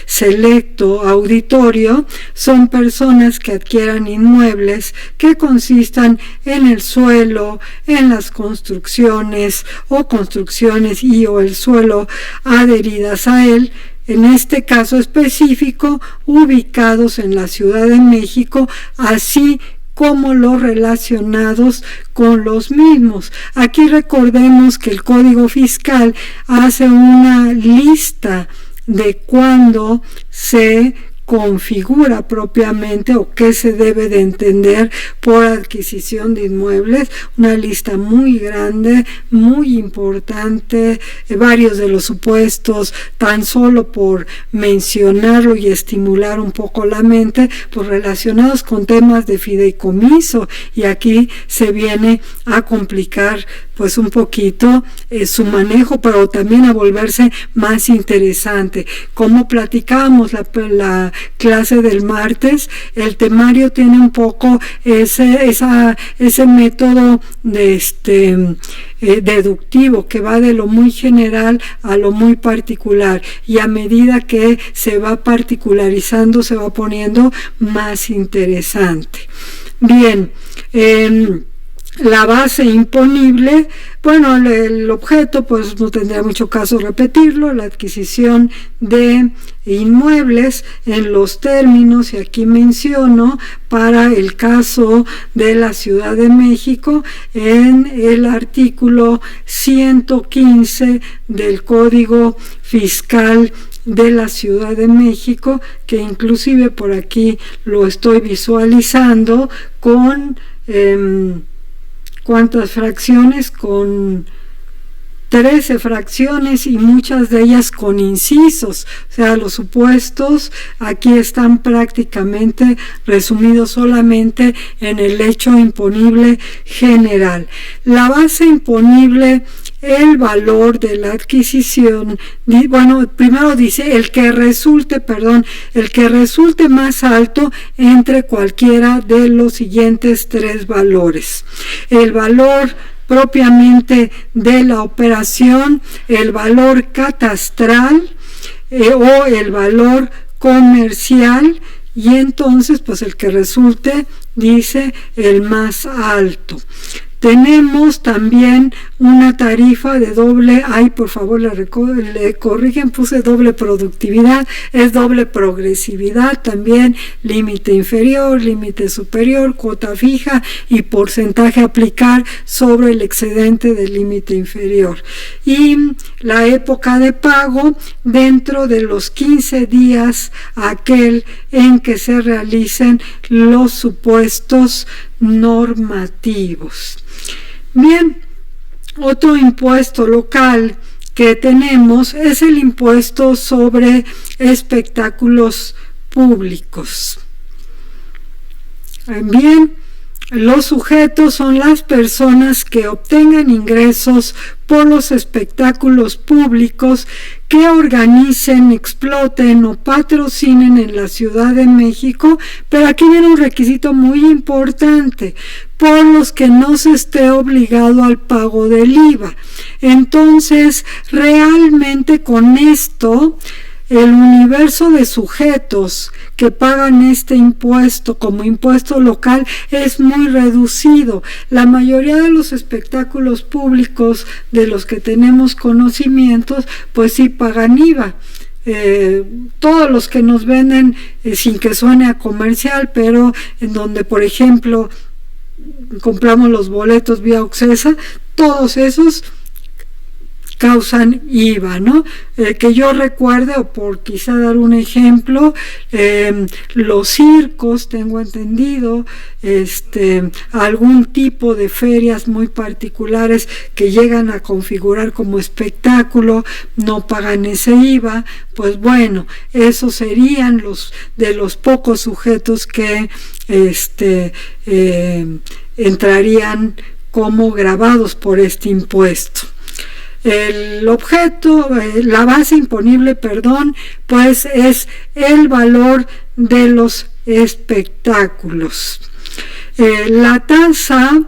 selecto auditorio, son personas que adquieran inmuebles que consistan en el suelo, en las construcciones o construcciones o el suelo adheridas a él, en este caso específico ubicados en la Ciudad de México, así como los relacionados con los mismos. Aquí recordemos que el Código Fiscal hace una lista de cuándo se configura propiamente o qué se debe de entender por adquisición de inmuebles, una lista muy grande, muy importante, varios de los supuestos, tan solo por mencionarlo y estimular un poco la mente, pues relacionados con temas de fideicomiso, y aquí se viene a complicar pues un poquito su manejo, pero también a volverse más interesante. Como platicábamos la clase del martes, el temario tiene un poco ese método de deductivo que va de lo muy general a lo muy particular, y a medida que se va particularizando se va poniendo más interesante. Bien, la base imponible, bueno, el objeto, pues no tendría mucho caso repetirlo, la adquisición de inmuebles en los términos, y aquí menciono para el caso de la Ciudad de México, en el artículo 115 del Código Fiscal de la Ciudad de México, que inclusive por aquí lo estoy visualizando con ¿cuántas fracciones? Con 13 fracciones, y muchas de ellas con incisos. O sea, los supuestos aquí están prácticamente resumidos solamente en el hecho imponible general. La base imponible, el valor de la adquisición, bueno, primero dice el que resulte más alto entre cualquiera de los siguientes tres valores: el valor propiamente de la operación, el valor catastral o el valor comercial, y entonces pues el que resulte, dice, el más alto. Tenemos también una tarifa de doble, por favor le corrigen, puse doble productividad, es doble progresividad también, límite inferior, límite superior, cuota fija y porcentaje a aplicar sobre el excedente del límite inferior. Y la época de pago dentro de los 15 días aquel en que se realicen los supuestos normativos. Bien, otro impuesto local que tenemos es el impuesto sobre espectáculos públicos. Bien, los sujetos son las personas que obtengan ingresos por los espectáculos públicos que organicen, exploten o patrocinen en la Ciudad de México, pero aquí viene un requisito muy importante: por los que no se esté obligado al pago del IVA. Entonces, realmente con esto, el universo de sujetos que pagan este impuesto como impuesto local es muy reducido. La mayoría de los espectáculos públicos de los que tenemos conocimientos, pues sí pagan IVA. Todos los que nos venden, sin que suene a comercial, pero en donde, por ejemplo, compramos los boletos vía Occesa, todos esos causan IVA, ¿no? Que yo recuerde, o por quizá dar un ejemplo, los circos, tengo entendido, algún tipo de ferias muy particulares que llegan a configurar como espectáculo, no pagan ese IVA. Pues bueno, esos serían los pocos sujetos que entrarían como gravados por este impuesto. El objeto, la base imponible, pues es el valor de los espectáculos. La tasa,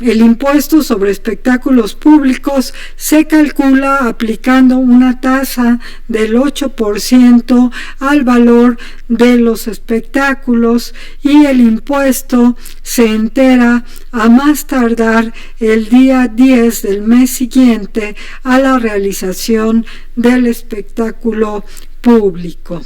el impuesto sobre espectáculos públicos, se calcula aplicando una tasa del 8% al valor de los espectáculos, y el impuesto se entera a más tardar el día 10 del mes siguiente a la realización del espectáculo público.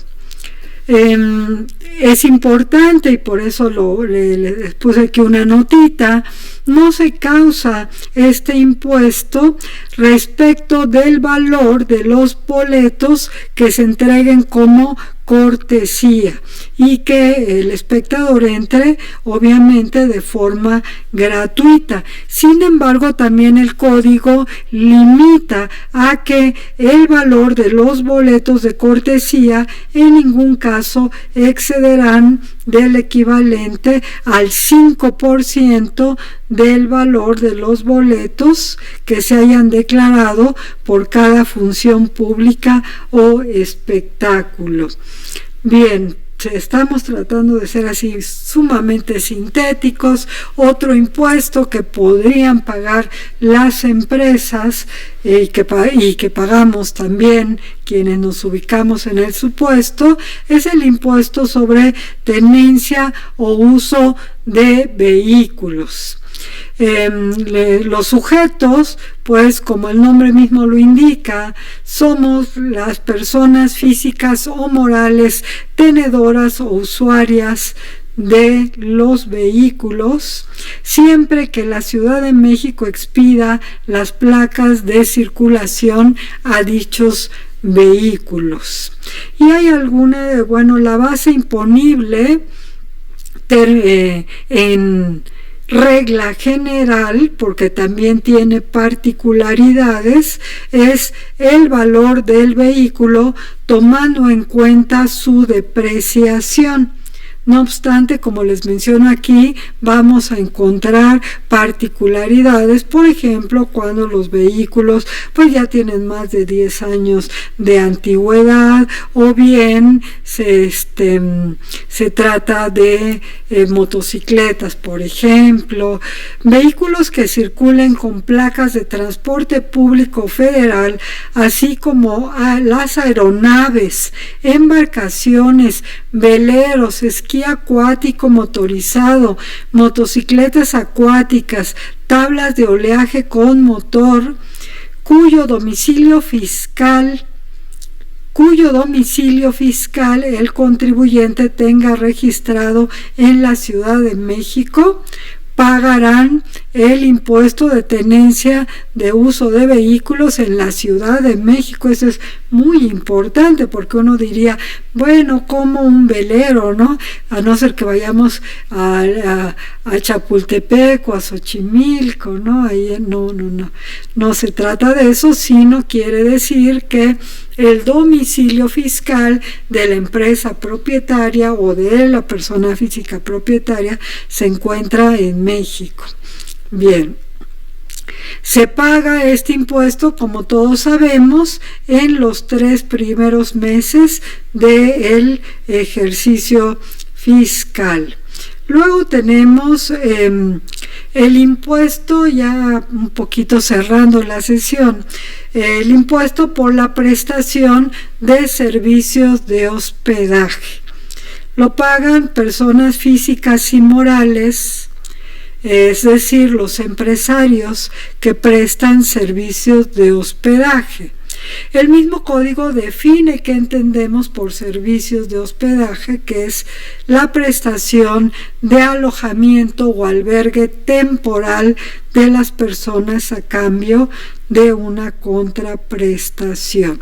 Es importante, y por eso les puse aquí una notita, no se causa este impuesto respecto del valor de los boletos que se entreguen como cortesía y que el espectador entre obviamente de forma gratuita. Sin embargo, también el código limita a que el valor de los boletos de cortesía en ningún caso excederán del equivalente al 5% del valor de los boletos que se hayan declarado por cada función pública o espectáculo. Bien, estamos tratando de ser así sumamente sintéticos. Otro impuesto que podrían pagar las empresas y que pagamos también quienes nos ubicamos en el supuesto es el impuesto sobre tenencia o uso de vehículos. Los sujetos, pues como el nombre mismo lo indica, somos las personas físicas o morales tenedoras o usuarias de los vehículos, siempre que la Ciudad de México expida las placas de circulación a dichos vehículos. Y hay la base imponible en regla general, porque también tiene particularidades, es el valor del vehículo tomando en cuenta su depreciación. No obstante, como les menciono aquí, vamos a encontrar particularidades, por ejemplo, cuando los vehículos pues ya tienen más de 10 años de antigüedad, o bien se trata de motocicletas, por ejemplo, vehículos que circulen con placas de transporte público federal, así como las aeronaves, embarcaciones, veleros, esquí acuático motorizado, motocicletas acuáticas, tablas de oleaje con motor, cuyo domicilio fiscal el contribuyente tenga registrado en la Ciudad de México, pagarán el impuesto de tenencia de uso de vehículos en la Ciudad de México. Eso es muy importante, porque uno diría, bueno, como un velero, ¿no? A no ser que vayamos a Chapultepec o a Xochimilco, ¿no? Ahí no se trata de eso, sino quiere decir que el domicilio fiscal de la empresa propietaria o de la persona física propietaria se encuentra en México. Bien, se paga este impuesto, como todos sabemos, en los 3 primeros meses del ejercicio fiscal. Luego tenemos el impuesto, ya un poquito cerrando la sesión, el impuesto por la prestación de servicios de hospedaje. Lo pagan personas físicas y morales, es decir, los empresarios que prestan servicios de hospedaje. El mismo código define qué entendemos por servicios de hospedaje, que es la prestación de alojamiento o albergue temporal de las personas a cambio de una contraprestación.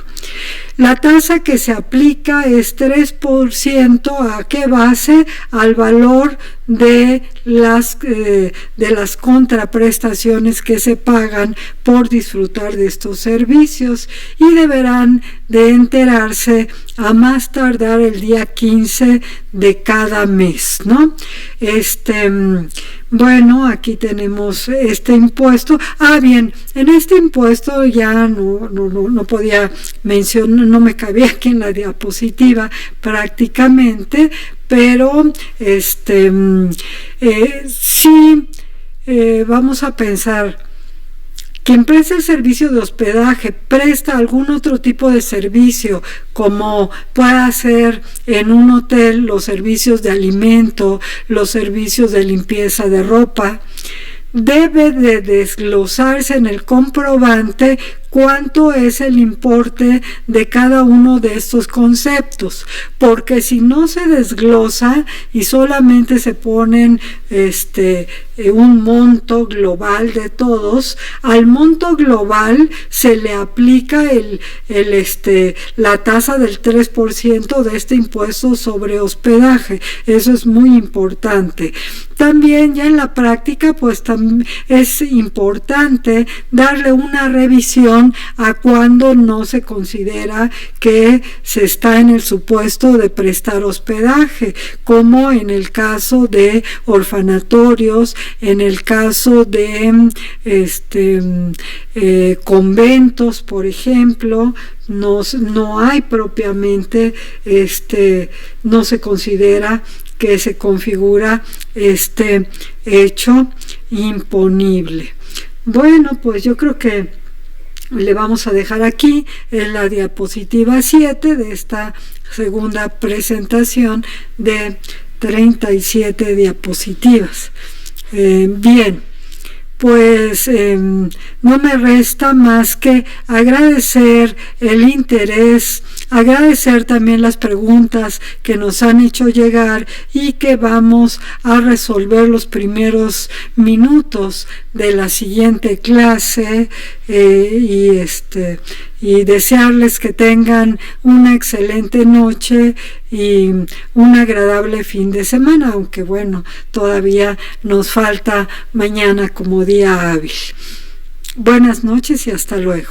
La tasa que se aplica es 3%. ¿A qué base? Al valor de las contraprestaciones que se pagan por disfrutar de estos servicios, y deberán de enterarse a más tardar el día 15 de cada mes, ¿no? Bueno, aquí tenemos este impuesto. Bien, en este impuesto ya no podía mencionar, no me cabía aquí en la diapositiva prácticamente, pero sí, vamos a pensar. Quien presta el servicio de hospedaje presta algún otro tipo de servicio, como pueda ser en un hotel los servicios de alimento, los servicios de limpieza de ropa, debe de desglosarse en el comprobante cuánto es el importe de cada uno de estos conceptos, porque si no se desglosa y solamente se ponen un monto global de todos, al monto global se le aplica la tasa del 3% de este impuesto sobre hospedaje. Eso es muy importante. También ya en la práctica pues es importante darle una revisión a cuando no se considera que se está en el supuesto de prestar hospedaje, como en el caso de orfanatorios, en el caso de conventos, por ejemplo. No hay propiamente, no se considera que se configura este hecho imponible. Bueno, pues yo creo que le vamos a dejar aquí en la diapositiva 7 de esta segunda presentación de 37 diapositivas. Bien. Pues no me resta más que agradecer el interés, agradecer también las preguntas que nos han hecho llegar y que vamos a resolver los primeros minutos de la siguiente clase, y desearles que tengan una excelente noche y un agradable fin de semana, aunque bueno, todavía nos falta mañana como día hábil. Buenas noches y hasta luego.